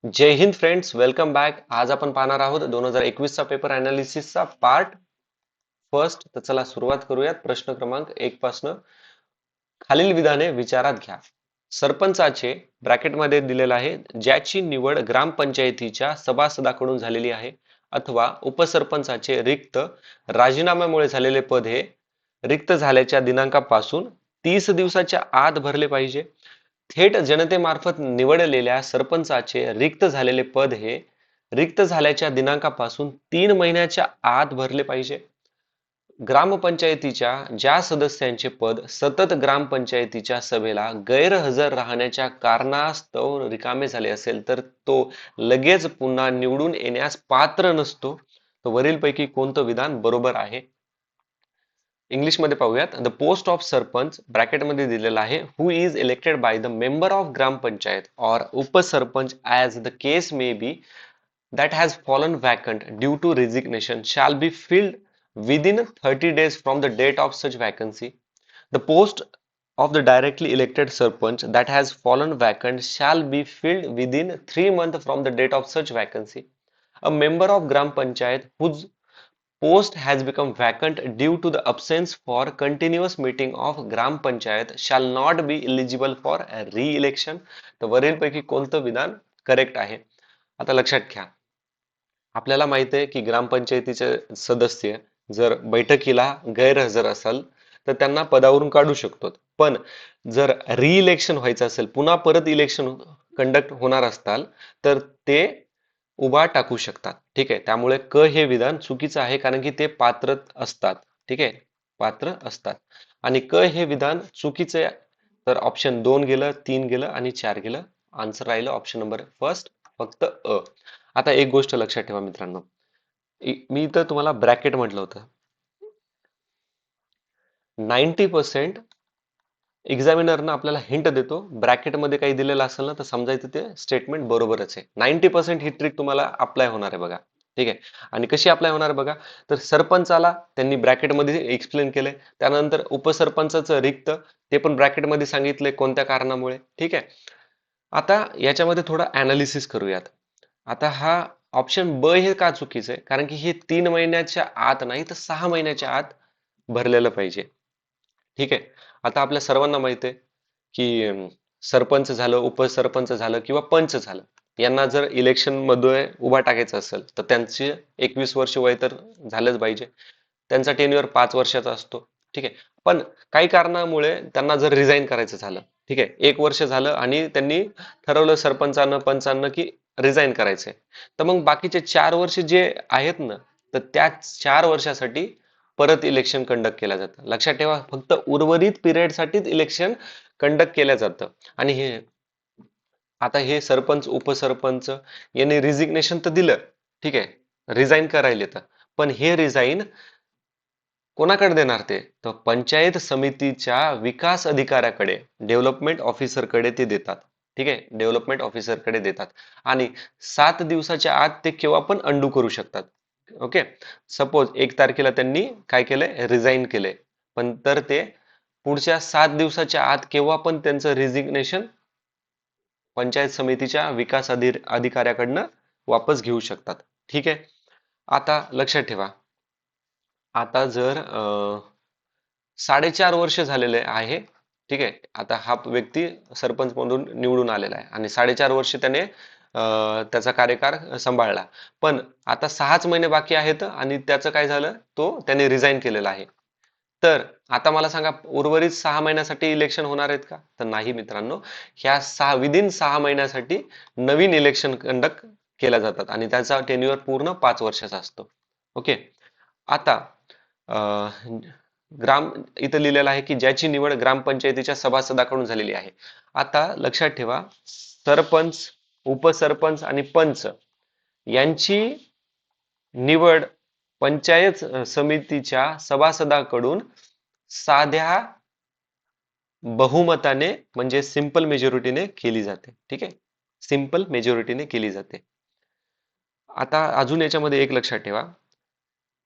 जय Hind friends, welcome back. आज आपण पाहणार आहोत 2021 चा पेपर अनालिसिसचा पार्ट फर्स्ट. तर चला सुरुवात करूयात. प्रश्न क्रमांक 1 पासन. खालील विधाने विचारात घ्या. सरपंचाचे ब्रॅकेटमध्ये दिलेलं आहे, ज्याची निवड ग्रामपंचायतीच्या सभासदाकडून झालेली आहे, अथवा उपसरपंचाचे रिक्त राजीनाम्यामुळे झालेले पद हे रिक्त झाल्याच्या दिनांकापासून 30 दिवसाच्या आत भरले पाहिजे. थेट जनतेमार्फत निवडलेल्या सरपंचाचे रिक्त झालेले पद हे रिक्त झाल्याच्या दिनांकापासून 3 महिन्याच्या आत भरले पाहिजे. ग्रामपंचायतीच्या ज्या सदस्यांचे पद सतत ग्रामपंचायतीच्या सभेला गैरहजर राहण्याच्या कारणास्तव रिकामे झाले असेल, तर तो लगेच पुन्हा निवडून येण्यास पात्र नसतो. तर वरीलपैकी कोणतं विधान बरोबर आहे? इंग्लिश मध्ये पाहूयात. द पोस्ट ऑफ सरपंच ब्रॅकेटमध्ये दिलेला आहे, who is elected by the member of gram panchayat और upsarpanch as the case may be that has fallen vacant due to resignation shall be filled within 30 days from the date of such vacancy. The post of the directly elected sarpanch that has fallen vacant shall be filled within 3 months from the date of such vacancy. A member of Gram Panchayat whose post has become vacant due to the absence for continuous meeting of Gram Panchayat shall not be eligible for re-election. तर वरीलपैकी कोणतं विधान correct आहे? आता लक्षात घ्या, आपल्याला माहित आहे की ग्रामपंचायतीचे सदस्य जर बैठकीला गैरहजर असाल तर त्यांना पदावरून काढू शकतो. पण जर रिइलेक्शन व्हायचं असेल, पुन्हा परत इलेक्शन कंडक्ट होणार असताल, तर ते उभा टाकू शकतात. ठीक आहे, त्यामुळे क हे विधान चुकीचं आहे, कारण की ते पात्र असतात. ठीक आहे, पात्र असतात. आणि क हे विधान चुकीचं आहे. तर ऑप्शन 2 गेलं, 3 गेलं आणि 4 गेलं. आन्सर राहिलं ऑप्शन नंबर फर्स्ट, फक्त अ. आता एक गोष्ट लक्षात ठेवा मित्रांनो, मी तर तुम्हाला ब्रॅकेट म्हटलं होतं. 90% एक्झामिनरनं आपल्याला हिंट देतो, ब्रॅकेटमध्ये काही दिलेलं असेल ना, तर समजायचं ते स्टेटमेंट बरोबरच आहे. 90% ही ट्रिक तुम्हाला अप्लाय होणार आहे बघा. ठीक आहे, आणि कशी अप्लाय होणार बघा. तर सरपंचाला त्यांनी ब्रॅकेटमध्ये एक्सप्लेन केलंय, त्यानंतर उपसरपंचाचं रिक्त ते पण ब्रॅकेटमध्ये सांगितलंय कोणत्या कारणामुळे. ठीक आहे, आता याच्यामध्ये थोडं अनालिसिस करूयात. आता हा ऑप्शन ब हे का चुकीचं आहे? कारण की हे 3 महिन्याच्या आत नाही तर 6 महिन्याच्या आत भरलेलं पाहिजे. ठीक आहे, आता आपल्या सर्वांना माहित आहे की सरपंच झालं, उपसरपंच झालं किंवा पंच झालं, यांना जर इलेक्शन मध्ये उभा टाकायचं असेल तर त्यांचे 21 वर्ष वय तर झालंच पाहिजे. त्यांचा टेन्युअर 5 वर्षाचा असतो. ठीक आहे, पण काही कारणामुळे त्यांना जर रिझाईन करायचं झालं, ठीक आहे, 1 वर्ष झालं आणि त्यांनी ठरवलं सरपंचानं पंचांना की रिझाईन करायचंय, तर मग बाकीचे 4 वर्ष जे आहेत ना, तर त्या 4 वर्षासाठी परत इलेक्शन कंडक्ट केलं जातं. लक्षात ठेवा, फक्त उर्वरित पिरियड साठीच इलेक्शन कंडक्ट केलं जातं. आणि हे आता हे सरपंच उपसरपंच यांनी रिझिग्नेशन तर दिलं, ठीक आहे, रिझाईन करायला तर, पण हे रिझाईन कोणाकडे देणार? ते तर पंचायत समितीच्या विकास अधिकाऱ्याकडे, डेव्हलपमेंट ऑफिसरकडे ते देतात. ठीक आहे, डेव्हलपमेंट ऑफिसरकडे देतात. आणि 7 दिवसाच्या आत ते केव्हा पण अंडू करू शकतात. ओके, सपोज 1 तारखेला त्यांनी काय केलंय, रिझाईन केलंय, पण तर ते पुढच्या 7 दिवसाच्या आत केव्हा पण त्यांचं रिझिग्नेशन पंचायत समितीच्या विकास अधिकाऱ्याकडनं वापस घेऊ शकतात. ठीक आहे, आता लक्षात ठेवा, आता जर 4.5 वर्ष झालेले आहे, ठीक आहे, आता हा व्यक्ती सरपंच म्हणून निवडून आलेला आहे आणि 4.5 वर्ष त्याने त्याचा कार्यकाळ सांभाळला, पण आता 6च महिने बाकी आहेत आणि त्याचं काय झालं, तो त्याने रिझाईन केलेला आहे. तर आता मला सांगा, उर्वरित 6 महिन्यासाठी इलेक्शन होणार आहेत का? तर नाही मित्रांनो. ह्या विदिन 6 महिन्यासाठी नवीन इलेक्शन कंडक्ट केल्या जातात आणि त्याचा टेन्युअर पूर्ण 5 वर्षाचा असतो. ओके, आता ग्राम इथं लिहिलेलं आहे की ज्याची निवड ग्रामपंचायतीच्या सभासदाकडून झालेली आहे. आता लक्षात ठेवा, सरपंच, उपसरपंच आणि पंच यांची निवड पंचायत समितीच्या सभासदाकडून साध्या बहुमताने म्हणजे सिंपल मेजॉरिटीने केली जाते. ठीक आहे, सिंपल मेजॉरिटीने केली जाते. आता अजून याच्यामध्ये एक लक्षात ठेवा,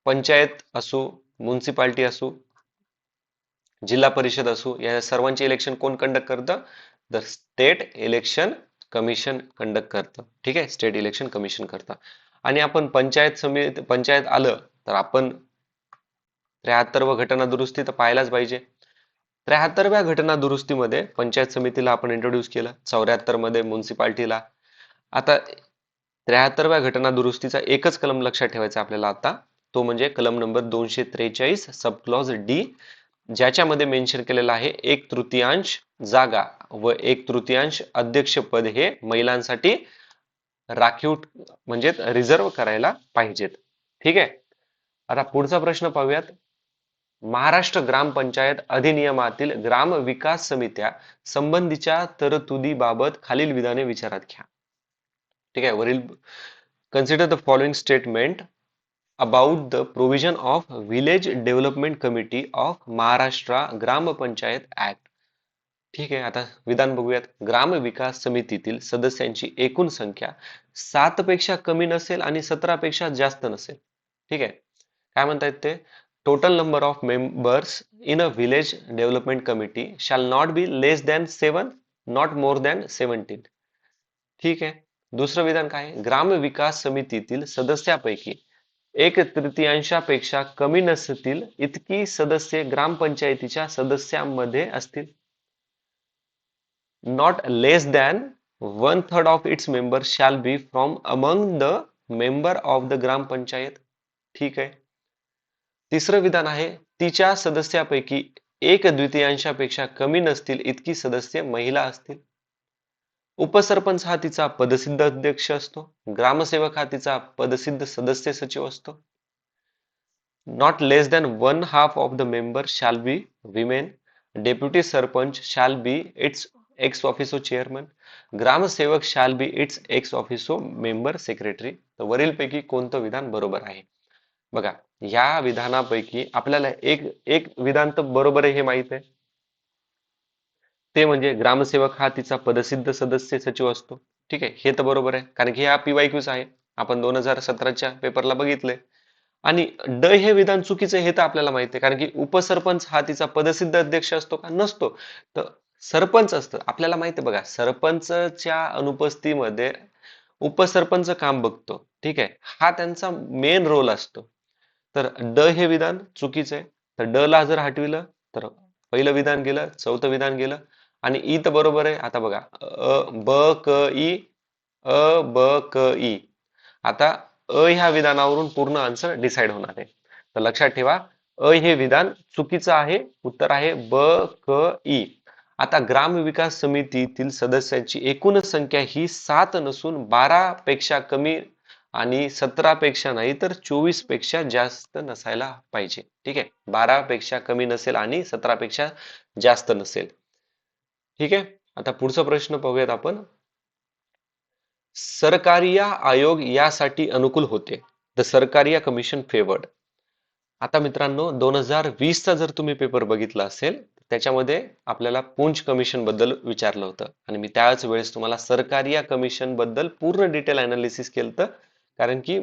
पंचायत असो, म्युन्सिपाल्टी असो, जिल्हा परिषद असो, या सर्वांचे इलेक्शन कोण कंडक्ट करतं? The state election commission conduct करतं. ठीक आहे, स्टेट इलेक्शन कमिशन करतं. आणि आपण पंचायत आलं तर आपण 73 घटना दुरुस्ती तर पाहायलाच पाहिजे. 73व्या घटना दुरुस्तीमध्ये पंचायत समितीला आपण इंट्रोड्यूस केलं, 74 मध्ये म्युन्सिपाल्टीला. आता 73व्या घटना दुरुस्तीचा एकच कलम लक्षात ठेवायचा आपल्याला आता, तो म्हणजे कलम नंबर 243 सब क्लॉज डी, ज्याच्यामध्ये मेन्शन केलेलं आहे 1/3 जागा व 1/3 अध्यक्षपद हे महिलांसाठी राखीव म्हणजे रिझर्व करायला पाहिजेत. ठीक आहे. आता पुढचा प्रश्न पाहूयात. महाराष्ट्र ग्रामपंचायत अधिनियमातील ग्राम विकास समित्या संबंधीच्या तरतुदीबाबत खालील विधाने विचारात घ्या. ठीक आहे. वरील consider the following statement about the provision of village development committee of Maharashtra gram panchayat act. ठीक आहे. आता विधान बघूयात. ग्राम विकास समितीतील सदस्यांची एकूण संख्या 7 पेक्षा कमी नसेल आणि 17 पेक्षा जास्त नसेल. ठीक आहे. काय म्हणतायत ते? Total number of members in a village development committee shall not be less than 7, not more than 17. ठीक आहे. दुसरं विधान काय आहे? ग्राम विकास समितीतील सदस्यापैकी 1/3पेक्षा कमी नसतील इतकी सदस्य ग्रामपंचायतीच्या सदस्यांमध्ये असतील. Not less than 1/3 of its members shall be from among the member of the ग्राम पंचायत. ठीक आहे. तिसरं विधान आहे, तिच्या सदस्यापैकी 1/2पेक्षा कमी नसतील इतकी सदस्य महिला असतील. उपसरपंच हा तिचा पदसिद्ध अध्यक्ष असतो. ग्रामसेवक हा तिचा पदसिद्ध सदस्य सचिव असतो. Not less than 1/2 of the members shall be women. Deputy sarpanch shall be its ex officio chairman. ग्रामसेवक shall be its ex officio member secretary. तर वरीलपैकी कोणतं विधान बरोबर आहे? बघा, या विधानापैकी आपल्याला एक एक विधान तर बरोबर आहे हे माहित आहे. ते म्हणजे ग्रामसेवक हा तिचा पदसिद्ध सदस्य सचिव असतो. ठीक आहे, हे तर बरोबर आहे, कारण की हा PYQच आहे. आपण 2017च्या पेपरला बघितले. आणि ड हे विधान चुकीचं हे तर आपल्याला माहिती आहे, कारण की उपसरपंच हा तिचा पदसिद्ध अध्यक्ष असतो का? नसतो. तर सरपंच असतं. आपल्याला माहिती आहे बघा, सरपंचच्या अनुपस्थितीमध्ये उपसरपंच काम बघतो. ठीक आहे, हा त्यांचा मेन रोल असतो. तर ड हे विधान चुकीचं आहे. तर ड ला जर हटविलं तर पहिलं विधान गेलं, चौथं विधान गेलं आणि ई तर बरोबर आहे. आता बघा, ब क ई, ब क ई. आता ह्या विधानावरून पूर्ण आन्सर डिसाइड होणार आहे. तर लक्षात ठेवा, हे विधान चुकीचं आहे. उत्तर आहे ब क ई. आता ग्राम विकास समितीतील सदस्यांची एकूण संख्या ही 7 नसून 12 पेक्षा कमी आणि 17 पेक्षा नाही तर 24 पेक्षा जास्त नसायला पाहिजे. ठीक आहे, 12 पेक्षा कमी नसेल आणि 17 पेक्षा जास्त नसेल. ठीक आहे. आता पुढचा प्रश्न पाहूयात आपण. सरकारिया आयोग यासाठी अनुकूल होते. The Sarkaria commission favoured. आता मित्रांनो, 2020चा जर तुम्ही पेपर बघितला असेल, त्याच्यामध्ये आपल्याला पुंछ कमिशन बद्दल विचारलं होतं आणि मी त्याच वेळेस तुम्हाला सरकारिया कमिशन बद्दल पूर्ण डिटेल अनालिसिस केलं, कारण की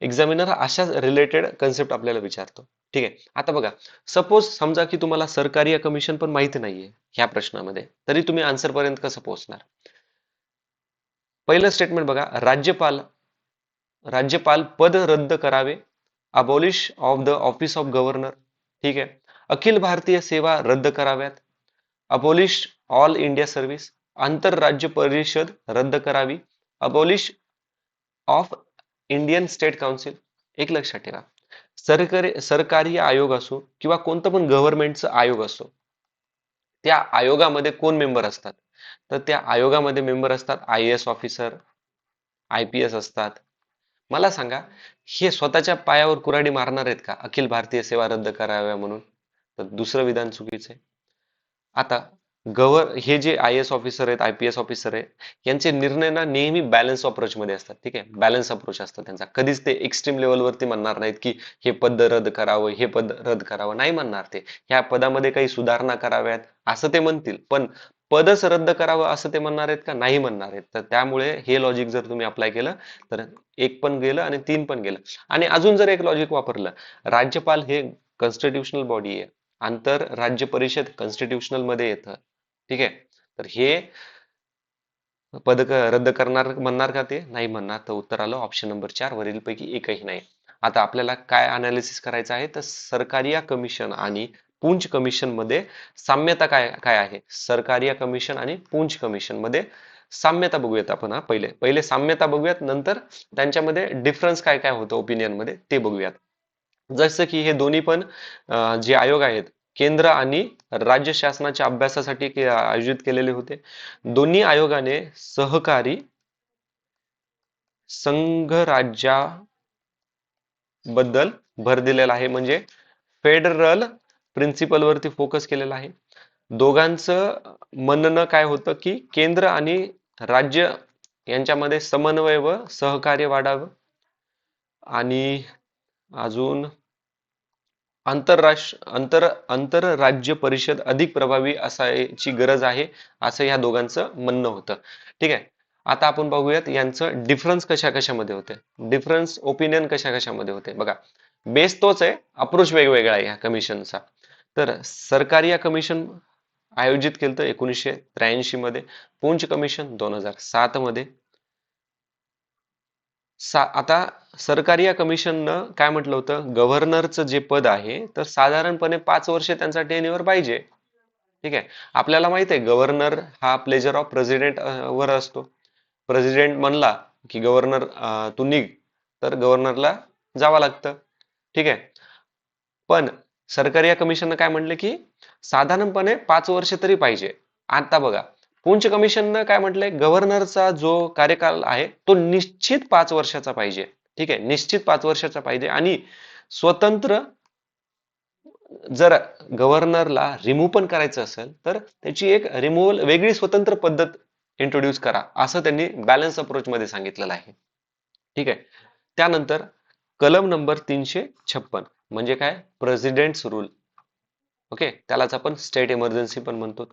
एक्झामिनर अशा रिलेटेड कन्सेप्ट आपल्याला विचारतो. ठीक आहे. आता बघा, सपोज समजा की तुम्हाला सरकारिया कमिशन पण माहिती नाहीये ह्या प्रश्नामध्ये, तरी तुम्ही आन्सर पर्यंत कसं पोहोचणार? पहिलं स्टेटमेंट बघा, राज्यपाल पद रद्द करावे. Abolish of the office of governor. ठीक आहे. अखिल भारतीय सेवा रद्द कराव्यात. Abolish all India service. आंतरराज्य परिषद रद्द करावी. Abolish of Indian state council. एक लक्षात ठेवा, सरकारी आयोग असो किंवा कोणतं पण गव्हर्नमेंटचं आयोग असो, त्या आयोगामध्ये कोण मेंबर असतात? तर त्या आयोगामध्ये मेंबर असतात IAS ऑफिसर, IPS असतात. मला सांगा, हे स्वतःच्या पायावर कुऱ्हाडी मारणार आहेत का अखिल भारतीय सेवा रद्द कराव्या म्हणून? तर दुसरं विधान चुकीचं आहे. आता हे जे IAS ऑफिसर आहेत, IPS ऑफिसर आहे, यांचे निर्णय ना नेहमी बॅलन्स अप्रोच मध्ये असतात. ठीक आहे, बॅलन्स अप्रोच असतात त्यांचा. कधीच ते एक्स्ट्रीम लेवलवरती म्हणणार नाहीत की हे पद रद्द करावं, हे पद रद्द करावं, नाही म्हणणार ते. ह्या पदामध्ये काही सुधारणा कराव्यात असं ते म्हणतील, पण पदच रद्द करावं असं ते म्हणणार आहेत का? नाही म्हणणार आहेत. तर त्यामुळे हे लॉजिक जर तुम्ही अप्लाय केलं तर 1 पण गेलं आणि 3 पण गेलं. आणि अजून जर एक लॉजिक वापरलं, राज्यपाल हे कॉन्स्टिट्युशनल बॉडी आहे, आंतर राज्य परिषद कॉन्स्टिट्युशनल मध्ये येतं. ठीक आहे, तर हे पद रद्द करणार म्हणणार का ते? नाही म्हणणार. तर उत्तर आलं ऑप्शन नंबर 4 वरीलपैकी एकही नाही. आता आपल्याला काय अनालिसिस करायचं आहे? तर सरकारिया कमिशन आणि पुंछ कमिशन मध्ये साम्यता काय काय आहे? सरकारिया कमिशन आणि पुंछ कमिशन मध्ये साम्यता बघूयात आपण. पहिले पहिले साम्यता बघूयात, नंतर त्यांच्यामध्ये डिफरन्स काय काय होतं ओपिनियन मध्ये ते बघूयात. जसं की हे दोन्ही पण जे आयोग आहेत, केंद्र आणि राज्य शासनाच्या अभ्यासासाठी आयोजित केलेले होते. दोन्ही आयोगाने सहकारी संघराज्याबद्दल भर दिलेला आहे, म्हणजे फेडरल प्रिन्सिपल वरती फोकस केलेला आहे. दोघांचं म्हणणं काय होतं की केंद्र आणि राज्य यांच्यामध्ये समन्वय व सहकार्य वाढावं, आणि अजून आंतरराज्य परिषद अधिक प्रभावी असायची गरज आहे, असं या दोघांचं म्हणणं होतं. ठीक आहे. आता आपण बघूयात यांचं डिफरन्स कशा कशामध्ये होते, डिफरन्स ओपिनियन कशा कशामध्ये होते. बघा, बेस तोच आहे, अप्रोच वेगवेगळा आहे या कमिशनचा. तर सरकारी या कमिशन आयोजित केलं 1983 मध्ये, पुंछ कमिशन 2007 मध्ये. आता सरकारी या कमिशननं काय म्हटलं होतं, गव्हर्नरचं जे पद आहे तर साधारणपणे 5 वर्ष त्यांचा टेन्युअर पाहिजे. ठीक आहे. आपल्याला माहित आहे गव्हर्नर हा प्लेजर ऑफ प्रेसिडेंट वर असतो. प्रेसिडेंट म्हणला की गव्हर्नर तू निघ, तर गव्हर्नरला जावं लागतं. ठीक आहे. पण सरकारी या कमिशननं काय म्हणले की साधारणपणे 5 वर्ष तरी पाहिजे. आता बघा, पुंछ कमिशननं काय म्हटलंय, गव्हर्नरचा जो कार्यकाल आहे तो निश्चित 5 वर्षाचा पाहिजे. ठीक आहे, निश्चित 5 वर्षाचा पाहिजे. आणि स्वतंत्र, जर गव्हर्नरला रिमूव्ह पण करायचं असेल तर त्याची एक रिमूव्हल वेगळी स्वतंत्र पद्धत इंट्रोड्यूस करा, असं त्यांनी बॅलन्स अप्रोच मध्ये सांगितलेलं आहे. ठीक आहे. त्यानंतर कलम नंबर 356 म्हणजे काय, प्रेसिडेंट्स रूल. ओके, त्यालाच आपण स्टेट इमर्जन्सी पण म्हणतो.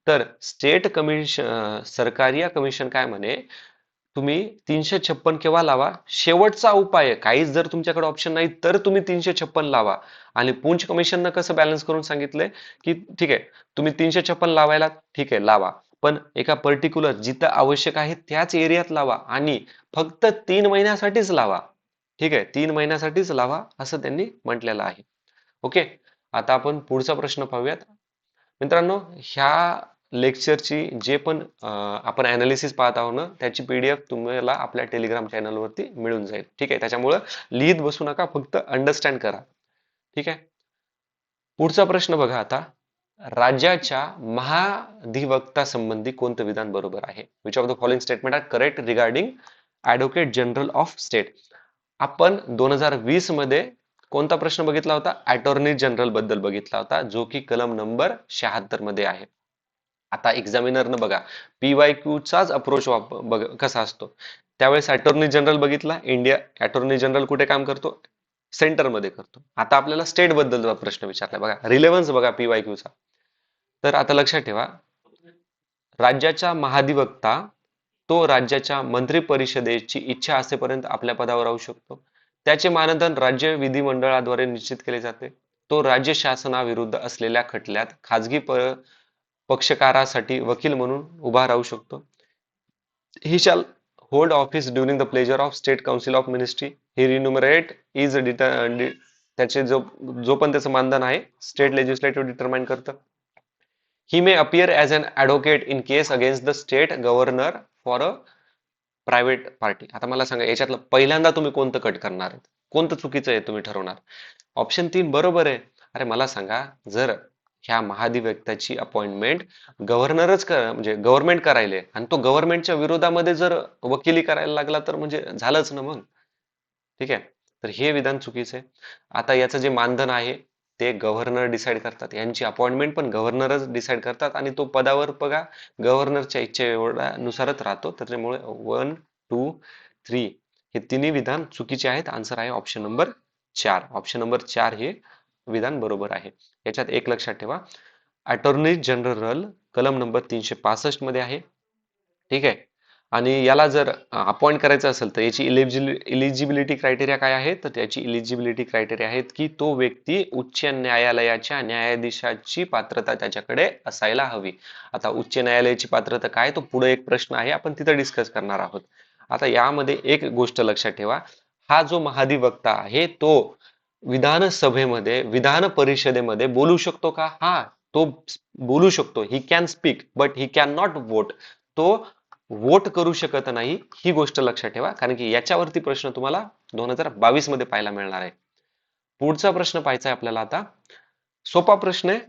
तर स्टेट कमिशन, सरकारी कमिशन काय म्हणे, तुम्ही 356 केव्हा लावा, शेवटचा उपाय आहे. काहीच जर तुमच्याकडे ऑप्शन नाही तर तुम्ही 356 लावा. आणि पुंछ कमिशननं कसं बॅलन्स करून सांगितलंय की ठीक आहे, तुम्ही 356 लावायला ठीक आहे लावा, पण एका पर्टिक्युलर जिथं आवश्यक आहे त्याच एरियात लावा आणि फक्त 3 महिन्यासाठीच लावा. ठीक आहे, 3 महिन्यासाठीच लावा असं त्यांनी म्हटलेलं आहे. ओके. आता आपण पुढचा प्रश्न पाहूयात. मित्रांनो, ह्या लेक्चरची जे पण आपण अनालिसिस पाहत आहोत ना, त्याची पीडीएफ तुम्हाला आपल्या टेलिग्राम चॅनलवरती मिळून जाईल. ठीक आहे, त्याच्यामुळं लिहित बसू नका, फक्त अंडरस्टँड करा. ठीक आहे. पुढचा प्रश्न बघा आता, राज्याच्या महाधिवक्ता संबंधी कोणतं विधान बरोबर आहे? Which of the following statement are correct regarding advocate general of state? आपण 2020 मध्ये कोणता प्रश्न बघितला होता? अटॉर्नी जनरल बद्दल बघितला होता, जो की कलम नंबर 76 मध्ये आहे. आता एक्झामिनरनं बघा PYQ चाच अप्रोच कसा असतो. त्यावेळेस अटॉर्नी जनरल बघितला, इंडिया अटॉर्नी जनरल कुठे काम करतो? सेंटर मध्ये करतो. आता आपल्याला स्टेट बद्दल प्रश्न विचारला, बघा रिलेव्हन्स बघा PYQ चा. तर आता लक्षात ठेवा, राज्याचा महाधिवक्ता तो राज्याच्या मंत्री परिषदेची इच्छा असेपर्यंत आपल्या पदावर राहू शकतो. त्याचे मानधन राज्य विधिमंडळाद्वारे निश्चित केले जाते. तो राज्य शासनाविरुद्ध असलेल्या खटल्यात खाजगी पक्षकारासाठी वकील म्हणून उभा राहू शकतो. He shall hold office during the pleasure of state council of ministry. He remunerate is त्याचे जो पण त्याचं मानधन आहे स्टेट लेजिस्लेटिव्ह डिटरमाइन करतं. He may appear as an advocate in case against the state governor for a private party. आता मला सांगा, याच्यातलं पहिल्यांदा तुम्ही कोणतं कट करणार, कोणतं चुकीचं आहे तुम्ही ठरवणार? ऑप्शन 3 बरोबर आहे. अरे मला सांगा, जर ह्या महाधिवक्त्याची अपॉइंटमेंट गव्हर्नरच म्हणजे गव्हर्नमेंट करायले आणि तो गव्हर्नमेंटच्या विरोधामध्ये जर वकिली करायला लागला तर म्हणजे झालंच ना मग. ठीक आहे, तर हे विधान चुकीचं आहे. आता याचं जे मानधन आहे ते गव्हर्नर डिसाईड करतात, यांची अपॉइंटमेंट पण गव्हर्नरच डिसाईड करतात आणि तो पदावर बघा गव्हर्नरच्या इच्छेनुसारच राहतो. त्याच्यामुळे 1, 2, 3 हे तिन्ही विधान चुकीचे आहेत. आन्सर आहे ऑप्शन नंबर 4. ऑप्शन नंबर 4 हे विधान बरोबर आहे. याच्यात एक लक्षात ठेवा, अटॉर्नी जनरल कलम नंबर 365 मध्ये आहे. ठीक आहे. आणि याला जर अपॉइंट करायचं असेल तर याची इलिजिबिलिटी क्रायटेरिया काय आहे? तर त्याची इलिजिबिलिटी क्रायटेरिया आहेत की तो व्यक्ती उच्च न्यायालयाच्या न्यायाधीशाची पात्रता त्याच्याकडे असायला हवी. आता उच्च न्यायालयाची पात्रता काय, तो पुढे एक प्रश्न आहे, आपण तिथं डिस्कस करणार आहोत. आता यामध्ये एक गोष्ट लक्षात ठेवा, हा जो महाधिवक्ता आहे तो विधानसभेमध्ये, विधान परिषदेमध्ये बोलू शकतो का? हा, तो बोलू शकतो. He can speak but he can not vote. तो वोट करू शकत नाही, ही गोष्ट लक्षात ठेवा, कारण की याच्यावरती प्रश्न तुम्हाला 2022 मध्ये पाहायला मिळणार आहे. पुढचा प्रश्न पाहायचा आहे आपल्याला आता. सोपा प्रश्न आहे.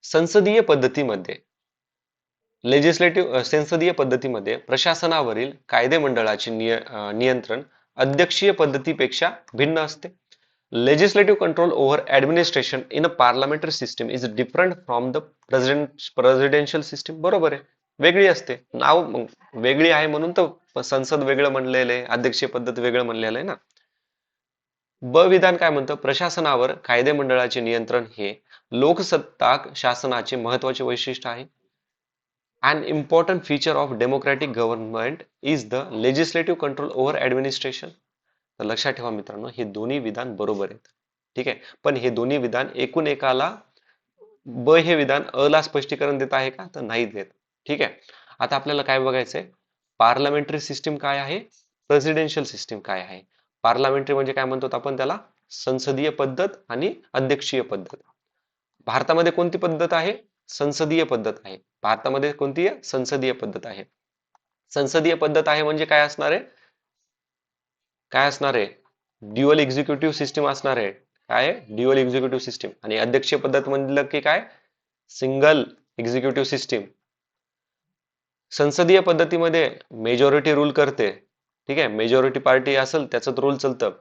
संसदीय पद्धतीमध्ये संसदीय पद्धतीमध्ये प्रशासनावरील कायदेमंडळाचे नियंत्रण अध्यक्षीय पद्धतीपेक्षा भिन्न असते. Legislative control over administration in a parliamentary system is different from the presidential system. बरोबर आहे, वेगळी असते. नाव वेगळी आहे म्हणून तर संसद वेगळं म्हणलेलं आहे, अध्यक्षीय पद्धत वेगळं म्हणलेलं आहे ना. ब विधान काय म्हणतं? प्रशासनावर कायदेमंडळाचे नियंत्रण हे लोकसत्ताक शासनाचे महत्वाचे वैशिष्ट्य आहे. An important feature of democratic government is the legislative control over administration. तर लक्षात ठेवा मित्रांनो, हे दोन्ही विधान बरोबर आहेत. ठीक आहे, पण हे दोन्ही विधान एकूण एकाला, ब हे विधान अ ला स्पष्टीकरण देत आहे का? तर नाही देत. ठीक आहे, आता आपल्याला काय बघायचंय, पार्लमेंटरी सिस्टीम काय आहे, प्रेसिडेन्शियल सिस्टीम काय आहे. पार्लमेंटरी म्हणजे काय म्हणतो आपण त्याला? संसदीय पद्धत आणि अध्यक्षीय पद्धत. भारतामध्ये कोणती पद्धत आहे? संसदीय पद्धत आहे. भारतामध्ये कोणती आहे? संसदीय पद्धत आहे. संसदीय पद्धत आहे म्हणजे काय असणार आहे? काय असणार आहे? ड्युअल एक्झिक्युटिव्ह सिस्टीम असणार आहे. काय? Dual executive system. आणि अध्यक्षीय पद्धत म्हणलं की काय? Single executive system. संसदीय पद्धतीमध्ये मेजॉरिटी रूल करते. ठीक आहे, मेजॉरिटी पार्टी असेल त्याचं रूल चालतं.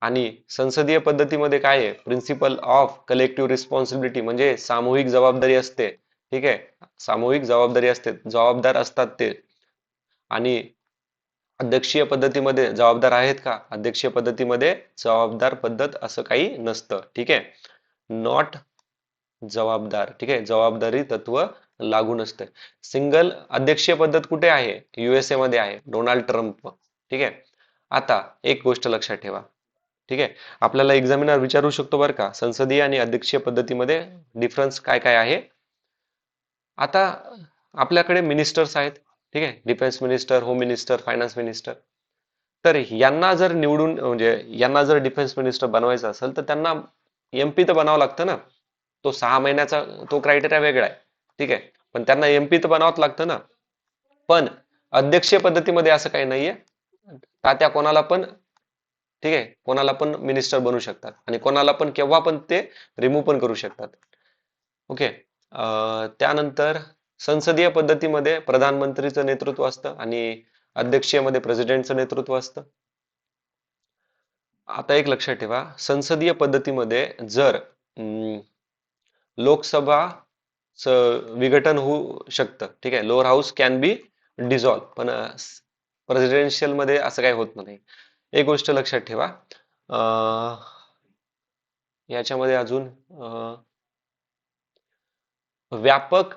आणि संसदीय पद्धतीमध्ये काय आहे? प्रिन्सिपल ऑफ कलेक्टिव्ह रिस्पॉन्सिबिलिटी, म्हणजे सामूहिक जबाबदारी असते. ठीक आहे, सामूहिक जबाबदारी असते, जबाबदार असतात ते. आणि अध्यक्षीय पद्धतीमध्ये जबाबदार आहेत का? अध्यक्षीय पद्धतीमध्ये जबाबदार पद्धत असं काही नसतं. ठीक आहे, नॉट जबाबदार. ठीक आहे, जबाबदारी तत्व लागू नसते. सिंगल अध्यक्षीय पद्धत कुठे आहे? USA मध्ये आहे, डोनाल्ड ट्रम्प. ठीक आहे, आता एक गोष्ट लक्षात ठेवा. ठीक आहे, आपल्याला एक्झामिनर विचारू शकतो बरं का, संसदीय आणि अध्यक्षीय पद्धतीमध्ये डिफरन्स काय काय आहे. आता आपल्याकडे मिनिस्टर्स आहेत. ठीक आहे, defence minister, home minister, finance minister. तर यांना जर निवडून, म्हणजे यांना जर डिफेन्स मिनिस्टर बनवायचं असेल तर त्यांना MP तर बनावं लागतं ना. तो 6 महिन्याचा तो क्रायटेरिया वेगळा आहे. ठीक आहे, पण त्यांना MP तर बनावंच लागतं ना. पण अध्यक्षीय पद्धतीमध्ये असं काही नाहीये. तात्या कोणाला पण, ठीक आहे, कोणाला पण मिनिस्टर बनू शकतात आणि कोणाला पण केव्हा पण ते रिमूव्ह पण करू शकतात. ओके, त्यानंतर संसदीय पद्धतीमध्ये प्रधानमंत्रीचं नेतृत्व असतं आणि अध्यक्षीयमध्ये प्रेसिडेंटचं नेतृत्व असतं. आता एक लक्षात ठेवा, संसदीय पद्धतीमध्ये जर लोकसभा विघटन होऊ शकतं. ठीक आहे, lower house can be dissolve, पण प्रेसिडेन्शियल मध्ये असं काही होत नाही. एक गोष्ट लक्षात ठेवा, याच्यामध्ये अजून व्यापक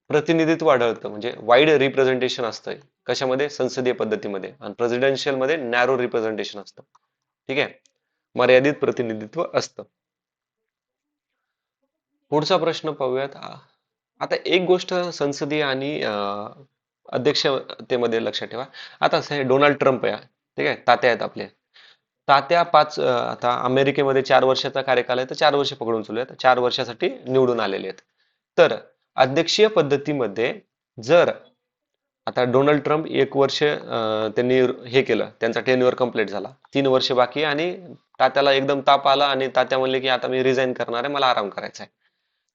प्रतिनिधित्व आढळतं, म्हणजे वाईड रिप्रेझेंटेशन असतं. कशामध्ये? संसदीय पद्धतीमध्ये. आणि प्रेसिडेन्शियल मध्ये नॅरो रिप्रेझेंटेशन असतं. ठीक आहे, मर्यादित प्रतिनिधित्व असतं. पुढचा प्रश्न पाहूयात. आता एक गोष्ट संसदीय आणि अध्यक्षतेमध्ये लक्षात ठेवा. आता डोनाल्ड ट्रम्प आहे, ठीक आहे, तात्या आहेत आपले. तात्या आता अमेरिकेमध्ये 4 वर्षाचा कार्यकाल आहे, तर 4 वर्ष पकडून चालूयात, 4 वर्षासाठी निवडून आलेले आहेत. तर अध्यक्षीय पद्धतीमध्ये जर आता डोनाल्ड ट्रम्प 1 वर्ष त्यांनी हे केलं, त्यांचा टेन्युअर कंप्लीट झाला, 3 वर्ष बाकी, आणि तात्याला एकदम ताप आला आणि तात्या म्हणले की आता मी रिझाईन करणार आहे, मला आराम करायचा आहे.